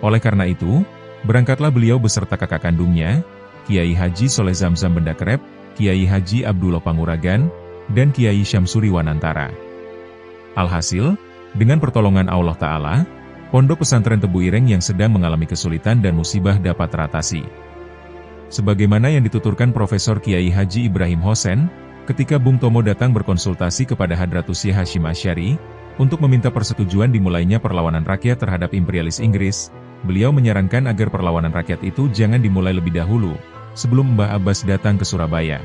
Oleh karena itu, berangkatlah beliau beserta kakak kandungnya, Kiai Haji Soleh Zamzam Bendakrep, Kiai Haji Abdullah Panguragan, dan Kiai Syamsuri Wanantara. Alhasil, dengan pertolongan Allah Ta'ala, Pondok Pesantren Tebu Ireng yang sedang mengalami kesulitan dan musibah dapat teratasi. Sebagaimana yang dituturkan Profesor Kiai Haji Ibrahim Hosen, ketika Bung Tomo datang berkonsultasi kepada Hadratus Syekh Hasyim Asy'ari, untuk meminta persetujuan dimulainya perlawanan rakyat terhadap imperialis Inggris, beliau menyarankan agar perlawanan rakyat itu jangan dimulai lebih dahulu, sebelum Mbah Abbas datang ke Surabaya.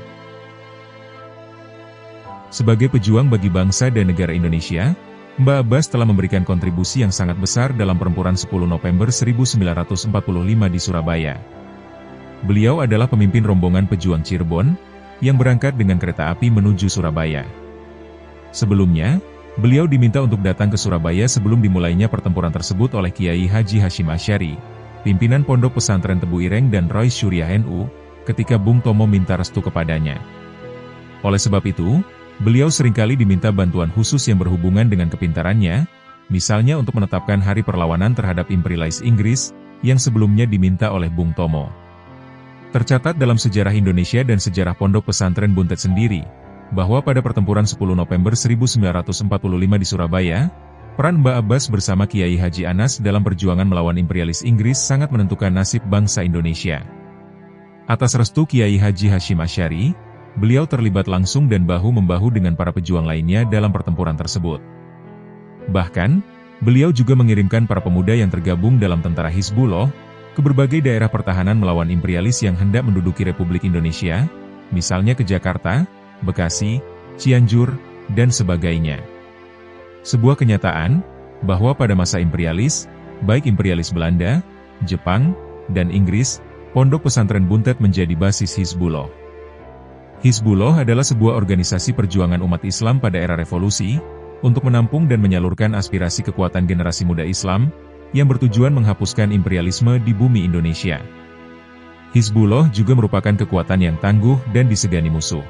Sebagai pejuang bagi bangsa dan negara Indonesia, Mbah Abbas telah memberikan kontribusi yang sangat besar dalam pertempuran 10 November 1945 di Surabaya. Beliau adalah pemimpin rombongan pejuang Cirebon, yang berangkat dengan kereta api menuju Surabaya. Sebelumnya, beliau diminta untuk datang ke Surabaya sebelum dimulainya pertempuran tersebut oleh Kiai Haji Hasyim Asy'ari, pimpinan Pondok Pesantren Tebu Ireng dan Roy Syuriah NU, ketika Bung Tomo minta restu kepadanya. Oleh sebab itu, beliau seringkali diminta bantuan khusus yang berhubungan dengan kepintarannya, misalnya untuk menetapkan hari perlawanan terhadap imperialis Inggris, yang sebelumnya diminta oleh Bung Tomo. Tercatat dalam sejarah Indonesia dan sejarah Pondok Pesantren Buntet sendiri, bahwa pada pertempuran 10 November 1945 di Surabaya, peran Mbah Abbas bersama Kiai Haji Anas dalam perjuangan melawan imperialis Inggris sangat menentukan nasib bangsa Indonesia. Atas restu Kiai Haji Hasyim Asy'ari, beliau terlibat langsung dan bahu-membahu dengan para pejuang lainnya dalam pertempuran tersebut. Bahkan, beliau juga mengirimkan para pemuda yang tergabung dalam tentara Hizbullah ke berbagai daerah pertahanan melawan imperialis yang hendak menduduki Republik Indonesia, misalnya ke Jakarta, Bekasi, Cianjur, dan sebagainya. Sebuah kenyataan, bahwa pada masa imperialis, baik imperialis Belanda, Jepang, dan Inggris, Pondok Pesantren Buntet menjadi basis Hizbullah. Hizbullah adalah sebuah organisasi perjuangan umat Islam pada era revolusi, untuk menampung dan menyalurkan aspirasi kekuatan generasi muda Islam, yang bertujuan menghapuskan imperialisme di bumi Indonesia. Hizbullah juga merupakan kekuatan yang tangguh dan disegani musuh.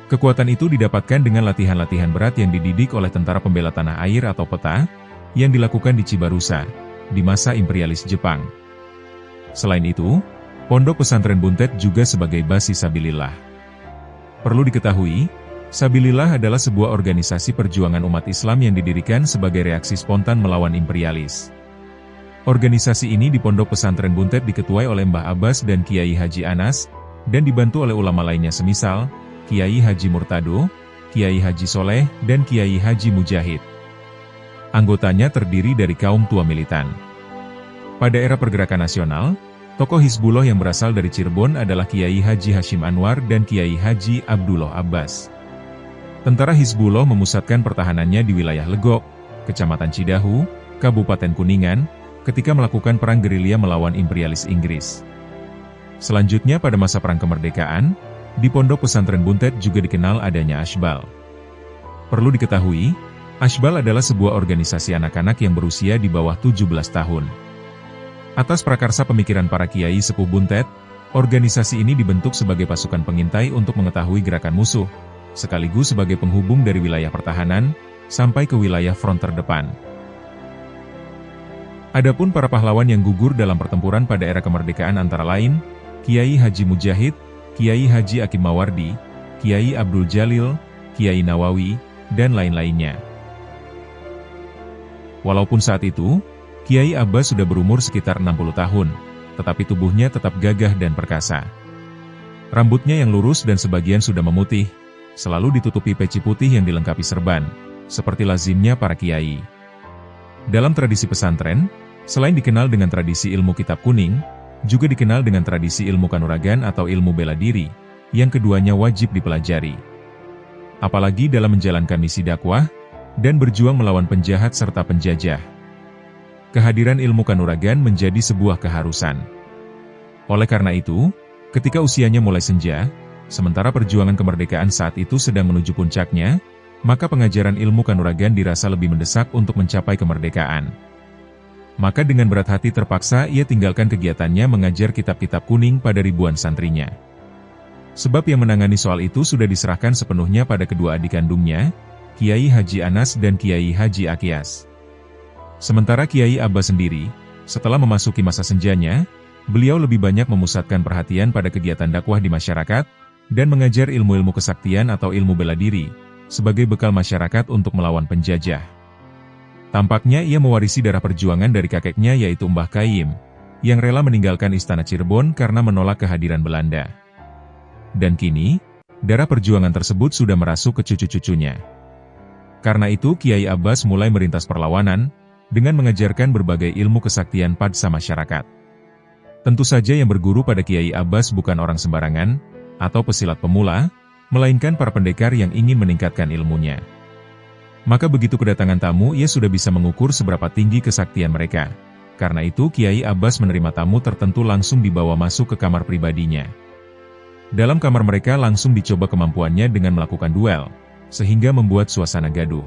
Kekuatan itu didapatkan dengan latihan-latihan berat yang dididik oleh Tentara Pembela Tanah Air atau PETA, yang dilakukan di Cibarusa, di masa imperialis Jepang. Selain itu, Pondok Pesantren Buntet juga sebagai basis Sabilillah. Perlu diketahui, Sabilillah adalah sebuah organisasi perjuangan umat Islam yang didirikan sebagai reaksi spontan melawan imperialis. Organisasi ini di Pondok Pesantren Buntet diketuai oleh Mbah Abbas dan Kiai Haji Anas, dan dibantu oleh ulama lainnya semisal, Kiai Haji Murtado, Kiai Haji Soleh, dan Kiai Haji Mujahid. Anggotanya terdiri dari kaum tua militan. Pada era pergerakan nasional, tokoh Hizbullah yang berasal dari Cirebon adalah Kiai Haji Hasyim Anwar dan Kiai Haji Abdullah Abbas. Tentara Hizbullah memusatkan pertahanannya di wilayah Legok, Kecamatan Cidahu, Kabupaten Kuningan, ketika melakukan perang gerilya melawan imperialis Inggris. Selanjutnya pada masa Perang Kemerdekaan, di Pondok Pesantren Buntet juga dikenal adanya Ashbal. Perlu diketahui, Ashbal adalah sebuah organisasi anak-anak yang berusia di bawah 17 tahun. Atas prakarsa pemikiran para kiai sepuh Buntet, organisasi ini dibentuk sebagai pasukan pengintai untuk mengetahui gerakan musuh, sekaligus sebagai penghubung dari wilayah pertahanan, sampai ke wilayah front terdepan. Adapun para pahlawan yang gugur dalam pertempuran pada era kemerdekaan antara lain, Kiai Haji Mujahid, Kiai Haji Akim Mawardi, Kiai Abdul Jalil, Kiai Nawawi, dan lain-lainnya. Walaupun saat itu, Kiai Abbas sudah berumur sekitar 60 tahun, tetapi tubuhnya tetap gagah dan perkasa. Rambutnya yang lurus dan sebagian sudah memutih, selalu ditutupi peci putih yang dilengkapi serban, seperti lazimnya para kiai. Dalam tradisi pesantren, selain dikenal dengan tradisi ilmu kitab kuning, juga dikenal dengan tradisi ilmu kanuragan atau ilmu bela diri, yang keduanya wajib dipelajari. Apalagi dalam menjalankan misi dakwah, dan berjuang melawan penjahat serta penjajah. Kehadiran ilmu kanuragan menjadi sebuah keharusan. Oleh karena itu, ketika usianya mulai senja, sementara perjuangan kemerdekaan saat itu sedang menuju puncaknya, maka pengajaran ilmu kanuragan dirasa lebih mendesak untuk mencapai kemerdekaan. Maka dengan berat hati terpaksa ia tinggalkan kegiatannya mengajar kitab-kitab kuning pada ribuan santrinya. Sebab yang menangani soal itu sudah diserahkan sepenuhnya pada kedua adik kandungnya, Kiai Haji Anas dan Kiai Haji Akyas. Sementara Kiai Abbas sendiri, setelah memasuki masa senjanya, beliau lebih banyak memusatkan perhatian pada kegiatan dakwah di masyarakat, dan mengajar ilmu-ilmu kesaktian atau ilmu bela diri, sebagai bekal masyarakat untuk melawan penjajah. Tampaknya ia mewarisi darah perjuangan dari kakeknya yaitu Mbah Kaim, yang rela meninggalkan istana Cirebon karena menolak kehadiran Belanda. Dan kini, darah perjuangan tersebut sudah merasuk ke cucu-cucunya. Karena itu Kiai Abbas mulai merintas perlawanan, dengan mengajarkan berbagai ilmu kesaktian pada masyarakat. Tentu saja yang berguru pada Kiai Abbas bukan orang sembarangan, atau pesilat pemula, melainkan para pendekar yang ingin meningkatkan ilmunya. Maka begitu kedatangan tamu ia sudah bisa mengukur seberapa tinggi kesaktian mereka. Karena itu Kiai Abbas menerima tamu tertentu langsung dibawa masuk ke kamar pribadinya. Dalam kamar mereka langsung dicoba kemampuannya dengan melakukan duel, sehingga membuat suasana gaduh.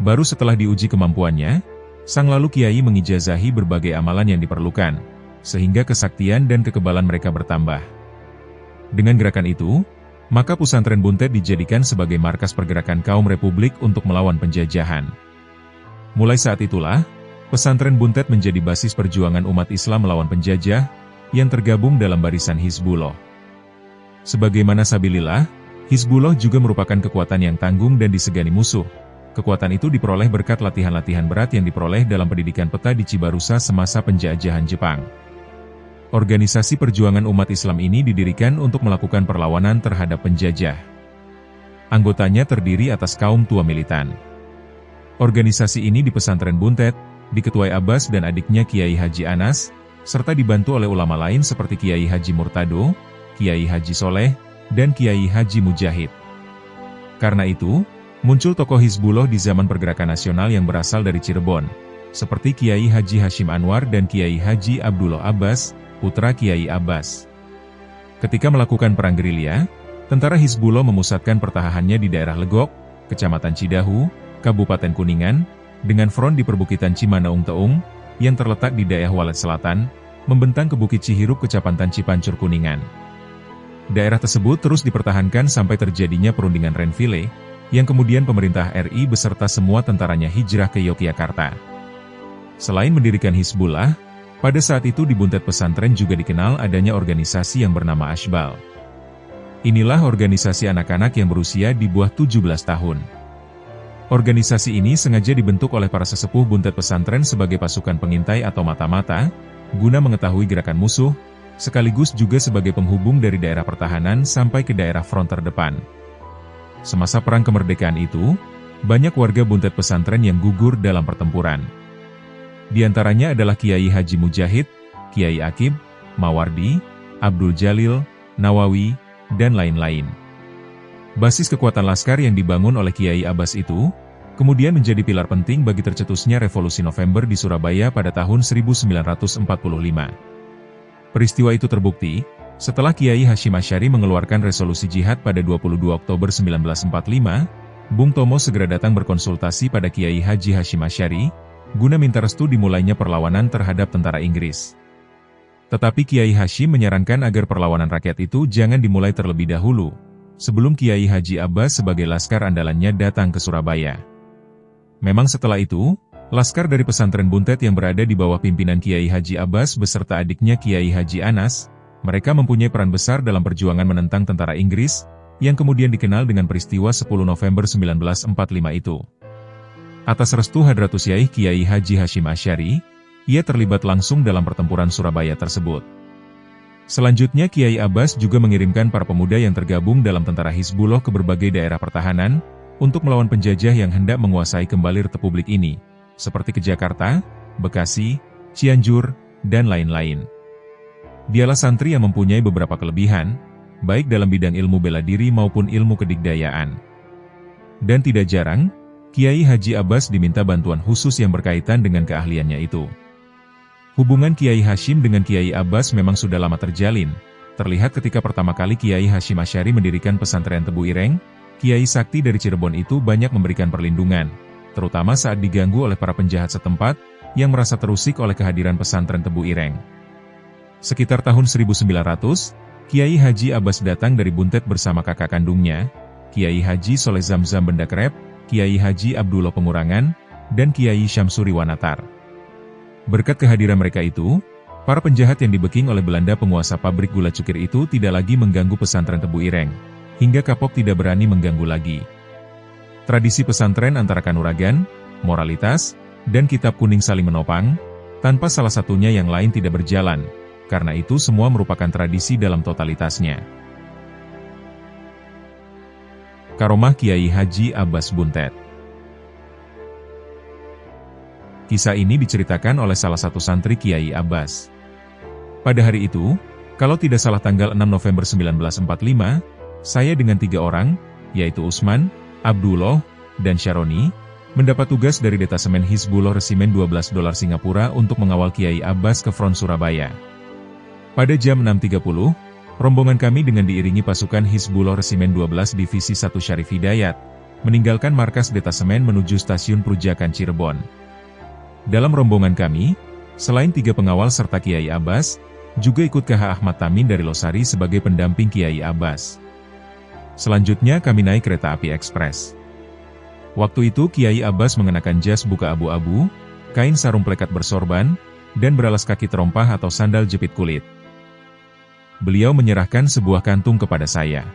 Baru setelah diuji kemampuannya, sang lalu Kiai mengijazahi berbagai amalan yang diperlukan, sehingga kesaktian dan kekebalan mereka bertambah. Dengan gerakan itu, maka pesantren Buntet dijadikan sebagai markas pergerakan kaum Republik untuk melawan penjajahan. Mulai saat itulah, pesantren Buntet menjadi basis perjuangan umat Islam melawan penjajah, yang tergabung dalam barisan Hizbullah. Sebagaimana Sabilillah, Hizbullah juga merupakan kekuatan yang tanggung dan disegani musuh. Kekuatan itu diperoleh berkat latihan-latihan berat yang diperoleh dalam pendidikan peta di Cibarusa semasa penjajahan Jepang. Organisasi perjuangan umat Islam ini didirikan untuk melakukan perlawanan terhadap penjajah. Anggotanya terdiri atas kaum tua militan. Organisasi ini di pesantren Buntet, diketuai Abbas dan adiknya Kiai Haji Anas, serta dibantu oleh ulama lain seperti Kiai Haji Murtado, Kiai Haji Soleh, dan Kiai Haji Mujahid. Karena itu, muncul tokoh Hizbullah di zaman pergerakan nasional yang berasal dari Cirebon, seperti Kiai Haji Hashim Anwar dan Kiai Haji Abdullah Abbas, putra Kiai Abbas. Ketika melakukan perang gerilya, tentara Hizbullah memusatkan pertahanannya di daerah Legok, Kecamatan Cidahu, Kabupaten Kuningan, dengan front di perbukitan Cimanaung Teung, yang terletak di daerah Walet Selatan, membentang ke Bukit Cihirup Kecamatan Cipancur Kuningan. Daerah tersebut terus dipertahankan sampai terjadinya perundingan Renville, yang kemudian pemerintah RI beserta semua tentaranya hijrah ke Yogyakarta. Selain mendirikan Hizbullah, pada saat itu di Buntet pesantren juga dikenal adanya organisasi yang bernama Ashbal. Inilah organisasi anak-anak yang berusia di bawah 17 tahun. Organisasi ini sengaja dibentuk oleh para sesepuh Buntet pesantren sebagai pasukan pengintai atau mata-mata, guna mengetahui gerakan musuh, sekaligus juga sebagai penghubung dari daerah pertahanan sampai ke daerah front terdepan. Semasa perang kemerdekaan itu, banyak warga Buntet pesantren yang gugur dalam pertempuran. Di antaranya adalah Kiai Haji Mujahid, Kiai Akib, Mawardi, Abdul Jalil, Nawawi, dan lain-lain. Basis kekuatan laskar yang dibangun oleh Kiai Abbas itu, kemudian menjadi pilar penting bagi tercetusnya Revolusi November di Surabaya pada tahun 1945. Peristiwa itu terbukti, setelah Kiai Hashim Asy'ari mengeluarkan resolusi jihad pada 22 Oktober 1945, Bung Tomo segera datang berkonsultasi pada Kiai Haji Hashim Asy'ari, guna minta restu dimulainya perlawanan terhadap tentara Inggris. Tetapi Kiai Hashim menyarankan agar perlawanan rakyat itu jangan dimulai terlebih dahulu, sebelum Kiai Haji Abbas sebagai laskar andalannya datang ke Surabaya. Memang setelah itu, laskar dari pesantren Buntet yang berada di bawah pimpinan Kiai Haji Abbas beserta adiknya Kiai Haji Anas, mereka mempunyai peran besar dalam perjuangan menentang tentara Inggris, yang kemudian dikenal dengan peristiwa 10 November 1945 itu. Atas restu Hadratus Yaih Kiai Haji Hashim Asy'ari, ia terlibat langsung dalam pertempuran Surabaya tersebut. Selanjutnya Kiai Abbas juga mengirimkan para pemuda yang tergabung dalam tentara Hizbullah ke berbagai daerah pertahanan, untuk melawan penjajah yang hendak menguasai kembali Republik ini, seperti ke Jakarta, Bekasi, Cianjur, dan lain-lain. Dialah santri yang mempunyai beberapa kelebihan, baik dalam bidang ilmu bela diri maupun ilmu kedikdayaan. Dan tidak jarang, Kiai Haji Abbas diminta bantuan khusus yang berkaitan dengan keahliannya itu. Hubungan Kiai Hashim dengan Kiai Abbas memang sudah lama terjalin, terlihat ketika pertama kali Kiai Hashim Asy'ari mendirikan pesantren Tebu Ireng, Kiai Sakti dari Cirebon itu banyak memberikan perlindungan, terutama saat diganggu oleh para penjahat setempat, yang merasa terusik oleh kehadiran pesantren Tebu Ireng. Sekitar tahun 1900, Kiai Haji Abbas datang dari Buntet bersama kakak kandungnya, Kiai Haji Soleh Zamzam Bendakrep, Kiai Haji Abdullah Pengurangan, dan Kiai Syamsuri Wanatar. Berkat kehadiran mereka itu, para penjahat yang dibeking oleh Belanda penguasa pabrik gula cukir itu tidak lagi mengganggu pesantren Tebu Ireng, hingga kapok tidak berani mengganggu lagi. Tradisi pesantren antara kanuragan, moralitas, dan kitab kuning saling menopang, tanpa salah satunya yang lain tidak berjalan, karena itu semua merupakan tradisi dalam totalitasnya. Karomah Kiai Haji Abbas Buntet. Kisah ini diceritakan oleh salah satu santri Kiai Abbas. Pada hari itu, kalau tidak salah tanggal 6 November 1945, saya dengan 3 orang, yaitu Usman, Abdullah, dan Syaroni, mendapat tugas dari detasemen Hizbullah Resimen $12 Singapura untuk mengawal Kiai Abbas ke front Surabaya. Pada jam 6.30, rombongan kami dengan diiringi pasukan Hizbullah Resimen 12 Divisi 1 Syarif Hidayat, meninggalkan markas detasemen menuju stasiun Perujakan Cirebon. Dalam rombongan kami, selain 3 pengawal serta Kiai Abbas, juga ikut KH Ahmad Tamin dari Losari sebagai pendamping Kiai Abbas. Selanjutnya kami naik kereta api ekspres. Waktu itu Kiai Abbas mengenakan jas buka abu-abu, kain sarung plekat bersorban, dan beralas kaki terompah atau sandal jepit kulit. Beliau menyerahkan sebuah kantung kepada saya.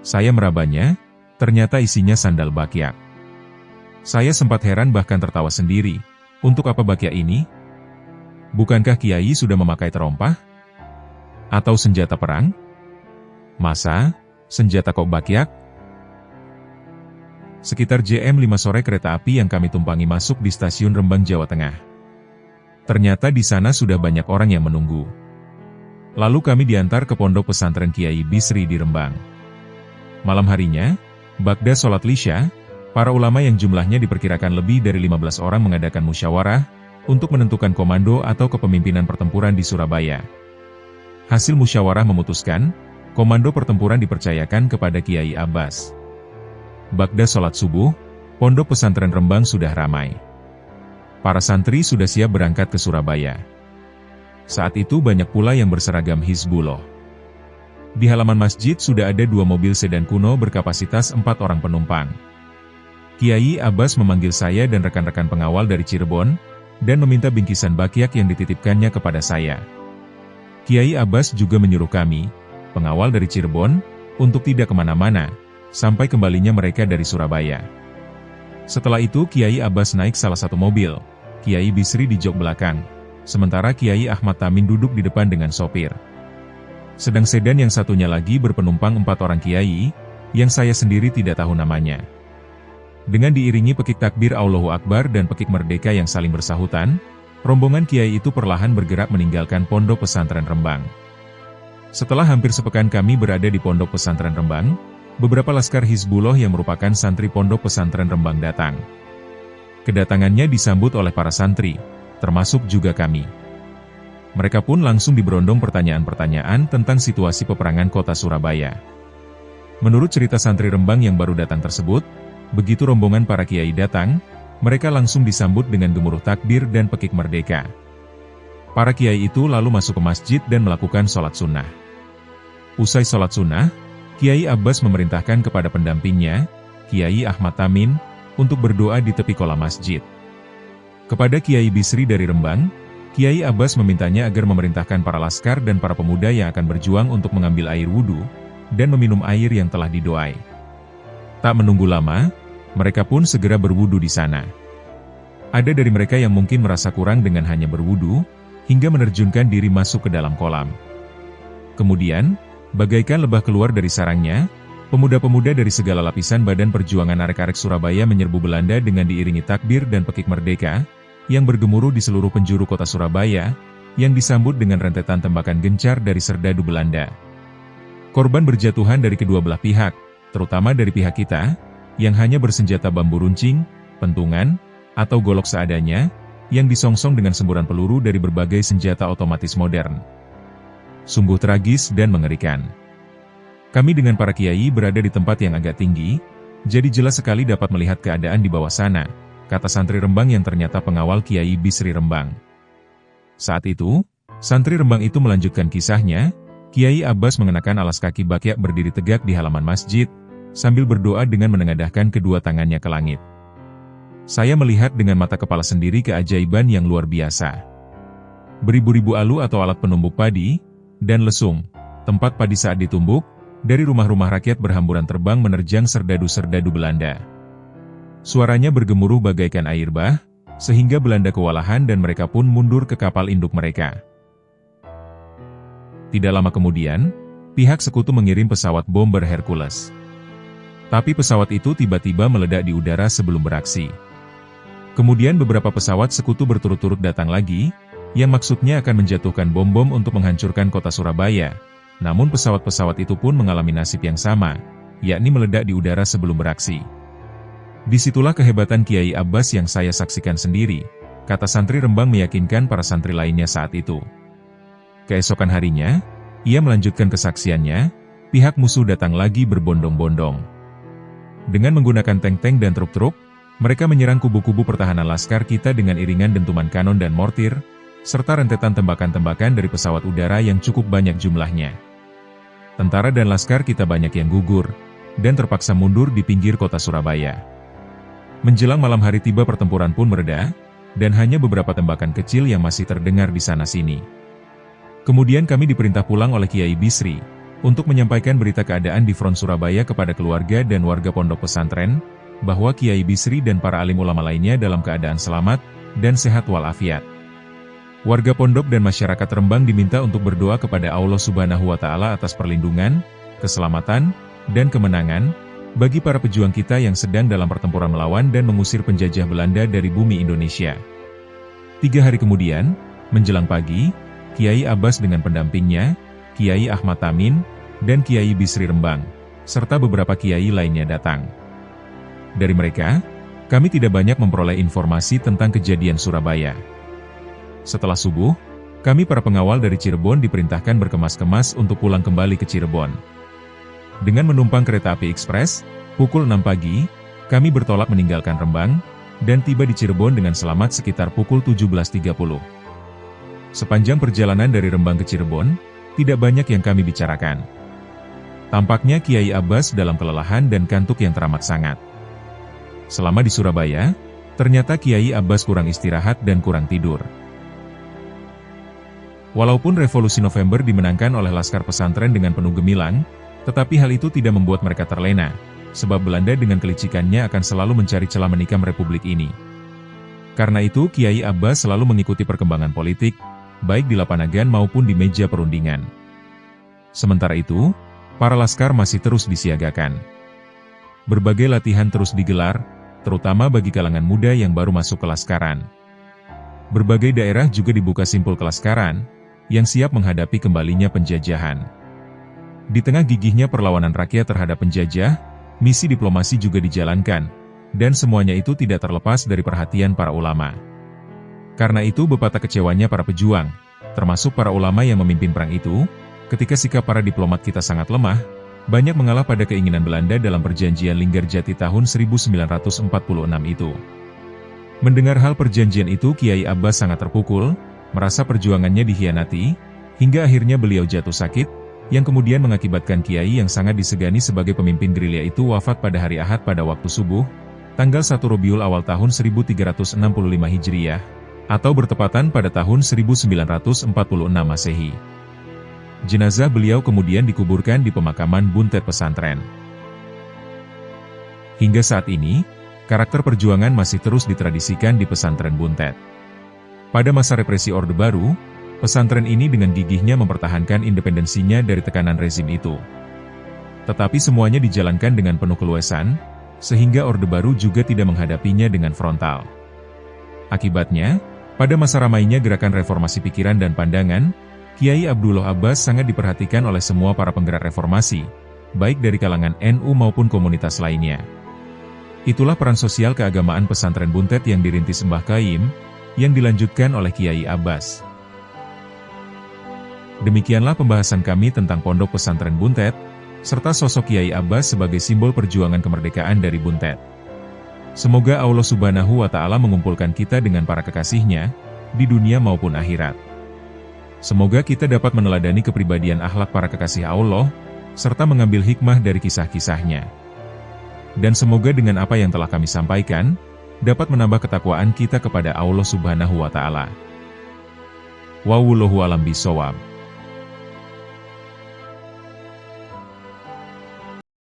Saya merabanya, ternyata isinya sandal bakyak. Saya sempat heran bahkan tertawa sendiri. Untuk apa bakyak ini? Bukankah Kiai sudah memakai terompah? Atau senjata perang? Masa, senjata kok bakyak? Sekitar jam 5 sore kereta api yang kami tumpangi masuk di stasiun Rembang, Jawa Tengah. Ternyata di sana sudah banyak orang yang menunggu. Lalu kami diantar ke pondok pesantren Kiai Bisri di Rembang. Malam harinya, bagda sholat Lisya, para ulama yang jumlahnya diperkirakan lebih dari 15 orang mengadakan musyawarah untuk menentukan komando atau kepemimpinan pertempuran di Surabaya. Hasil musyawarah memutuskan, komando pertempuran dipercayakan kepada Kiai Abbas. Bagda sholat subuh, pondok pesantren Rembang sudah ramai. Para santri sudah siap berangkat ke Surabaya. Saat itu banyak pula yang berseragam Hizbullah. Di halaman masjid sudah ada 2 mobil sedan kuno berkapasitas 4 orang penumpang. Kiai Abbas memanggil saya dan rekan-rekan pengawal dari Cirebon, dan meminta bingkisan bakyak yang dititipkannya kepada saya. Kiai Abbas juga menyuruh kami, pengawal dari Cirebon, untuk tidak kemana-mana, sampai kembalinya mereka dari Surabaya. Setelah itu Kiai Abbas naik salah satu mobil, Kiai Bisri di jok belakang, sementara Kiai Ahmad Tamin duduk di depan dengan sopir. Sedang sedan yang satunya lagi berpenumpang 4 orang Kiai, yang saya sendiri tidak tahu namanya. Dengan diiringi pekik takbir Allahu Akbar dan pekik merdeka yang saling bersahutan, rombongan Kiai itu perlahan bergerak meninggalkan pondok pesantren Rembang. Setelah hampir sepekan kami berada di pondok pesantren Rembang, beberapa laskar Hizbullah yang merupakan santri pondok pesantren Rembang datang. Kedatangannya disambut oleh para santri, termasuk juga kami. Mereka pun langsung diberondong pertanyaan-pertanyaan tentang situasi peperangan kota Surabaya. Menurut cerita santri Rembang yang baru datang tersebut, begitu rombongan para kiai datang, mereka langsung disambut dengan gemuruh takbir dan pekik merdeka. Para kiai itu lalu masuk ke masjid dan melakukan sholat sunnah. Usai sholat sunnah, Kiai Abbas memerintahkan kepada pendampingnya, Kiai Ahmad Tamin, untuk berdoa di tepi kolam masjid. Kepada Kiai Bisri dari Rembang, Kiai Abbas memintanya agar memerintahkan para laskar dan para pemuda yang akan berjuang untuk mengambil air wudhu, dan meminum air yang telah didoai. Tak menunggu lama, mereka pun segera berwudhu di sana. Ada dari mereka yang mungkin merasa kurang dengan hanya berwudhu, hingga menerjunkan diri masuk ke dalam kolam. Kemudian, bagaikan lebah keluar dari sarangnya, pemuda-pemuda dari segala lapisan badan perjuangan arek-arek Surabaya menyerbu Belanda dengan diiringi takbir dan pekik merdeka, yang bergemuruh di seluruh penjuru kota Surabaya, yang disambut dengan rentetan tembakan gencar dari serdadu Belanda. Korban berjatuhan dari kedua belah pihak, terutama dari pihak kita, yang hanya bersenjata bambu runcing, pentungan, atau golok seadanya, yang disongsong dengan semburan peluru dari berbagai senjata otomatis modern. Sungguh tragis dan mengerikan. Kami dengan para kiai berada di tempat yang agak tinggi, jadi jelas sekali dapat melihat keadaan di bawah sana, kata santri Rembang yang ternyata pengawal Kiai Bisri Rembang. Saat itu, santri Rembang itu melanjutkan kisahnya, Kiai Abbas mengenakan alas kaki bakyak berdiri tegak di halaman masjid, sambil berdoa dengan menengadahkan kedua tangannya ke langit. Saya melihat dengan mata kepala sendiri keajaiban yang luar biasa. Beribu-ribu alu atau alat penumbuk padi, dan lesung, tempat padi saat ditumbuk, dari rumah-rumah rakyat berhamburan terbang menerjang serdadu-serdadu Belanda. Suaranya bergemuruh bagaikan air bah, sehingga Belanda kewalahan dan mereka pun mundur ke kapal induk mereka. Tidak lama kemudian, pihak sekutu mengirim pesawat bomber Hercules. Tapi pesawat itu tiba-tiba meledak di udara sebelum beraksi. Kemudian beberapa pesawat sekutu berturut-turut datang lagi, yang maksudnya akan menjatuhkan bom-bom untuk menghancurkan kota Surabaya. Namun pesawat-pesawat itu pun mengalami nasib yang sama, yakni meledak di udara sebelum beraksi. Disitulah kehebatan Kiai Abbas yang saya saksikan sendiri, kata santri Rembang meyakinkan para santri lainnya saat itu. Keesokan harinya, ia melanjutkan kesaksiannya, pihak musuh datang lagi berbondong-bondong. Dengan menggunakan tank-tank dan truk-truk, mereka menyerang kubu-kubu pertahanan laskar kita dengan iringan dentuman kanon dan mortir, serta rentetan tembakan-tembakan dari pesawat udara yang cukup banyak jumlahnya. Tentara dan laskar kita banyak yang gugur, dan terpaksa mundur di pinggir kota Surabaya. Menjelang malam hari tiba pertempuran pun mereda, dan hanya beberapa tembakan kecil yang masih terdengar di sana-sini. Kemudian kami diperintah pulang oleh Kiai Bisri, untuk menyampaikan berita keadaan di front Surabaya kepada keluarga dan warga pondok pesantren, bahwa Kiai Bisri dan para alim ulama lainnya dalam keadaan selamat, dan sehat walafiat. Warga pondok dan masyarakat Rembang diminta untuk berdoa kepada Allah Subhanahu wa Ta'ala atas perlindungan, keselamatan, dan kemenangan, bagi para pejuang kita yang sedang dalam pertempuran melawan dan mengusir penjajah Belanda dari bumi Indonesia. 3 hari kemudian, menjelang pagi, Kiai Abbas dengan pendampingnya, Kiai Ahmad Tamin, dan Kiai Bisri Rembang, serta beberapa kiai lainnya datang. Dari mereka, kami tidak banyak memperoleh informasi tentang kejadian Surabaya. Setelah subuh, kami para pengawal dari Cirebon diperintahkan berkemas-kemas untuk pulang kembali ke Cirebon. Dengan menumpang kereta api ekspres, pukul 6 pagi, kami bertolak meninggalkan Rembang, dan tiba di Cirebon dengan selamat sekitar pukul 17.30. Sepanjang perjalanan dari Rembang ke Cirebon, tidak banyak yang kami bicarakan. Tampaknya Kiai Abbas dalam kelelahan dan kantuk yang teramat sangat. Selama di Surabaya, ternyata Kiai Abbas kurang istirahat dan kurang tidur. Walaupun revolusi November dimenangkan oleh laskar pesantren dengan penuh gemilang, tetapi hal itu tidak membuat mereka terlena, sebab Belanda dengan kelicikannya akan selalu mencari celah menikam republik ini. Karena itu Kiai Abbas selalu mengikuti perkembangan politik, baik di lapangan maupun di meja perundingan. Sementara itu, para laskar masih terus disiagakan. Berbagai latihan terus digelar, terutama bagi kalangan muda yang baru masuk kelaskaran. Berbagai daerah juga dibuka simpul kelaskaran, yang siap menghadapi kembalinya penjajahan. Di tengah gigihnya perlawanan rakyat terhadap penjajah, misi diplomasi juga dijalankan, dan semuanya itu tidak terlepas dari perhatian para ulama. Karena itu betapa kecewanya para pejuang, termasuk para ulama yang memimpin perang itu, ketika sikap para diplomat kita sangat lemah, banyak mengalah pada keinginan Belanda dalam perjanjian Linggarjati tahun 1946 itu. Mendengar hal perjanjian itu Kiai Abbas sangat terpukul, merasa perjuangannya dikhianati, hingga akhirnya beliau jatuh sakit, yang kemudian mengakibatkan Kiai yang sangat disegani sebagai pemimpin gerilya itu wafat pada hari Ahad pada waktu subuh, tanggal 1 Rabiul Awal tahun 1365 Hijriah, atau bertepatan pada tahun 1946 Masehi. Jenazah beliau kemudian dikuburkan di pemakaman Buntet pesantren. Hingga saat ini, karakter perjuangan masih terus ditradisikan di pesantren Buntet. Pada masa represi Orde Baru, pesantren ini dengan gigihnya mempertahankan independensinya dari tekanan rezim itu. Tetapi semuanya dijalankan dengan penuh keluasan, sehingga Orde Baru juga tidak menghadapinya dengan frontal. Akibatnya, pada masa ramainya gerakan reformasi pikiran dan pandangan, Kiai Abdullah Abbas sangat diperhatikan oleh semua para penggerak reformasi, baik dari kalangan NU maupun komunitas lainnya. Itulah peran sosial keagamaan pesantren Buntet yang dirintis Mbah Qayyim, yang dilanjutkan oleh Kiai Abbas. Demikianlah pembahasan kami tentang pondok pesantren Buntet, serta sosok Kiai Abbas sebagai simbol perjuangan kemerdekaan dari Buntet. Semoga Allah Subhanahu wa Ta'ala mengumpulkan kita dengan para kekasihnya, di dunia maupun akhirat. Semoga kita dapat meneladani kepribadian akhlak para kekasih Allah, serta mengambil hikmah dari kisah-kisahnya. Dan semoga dengan apa yang telah kami sampaikan, dapat menambah ketakwaan kita kepada Allah Subhanahu wa Ta'ala. Wallahu a'lam bishawab.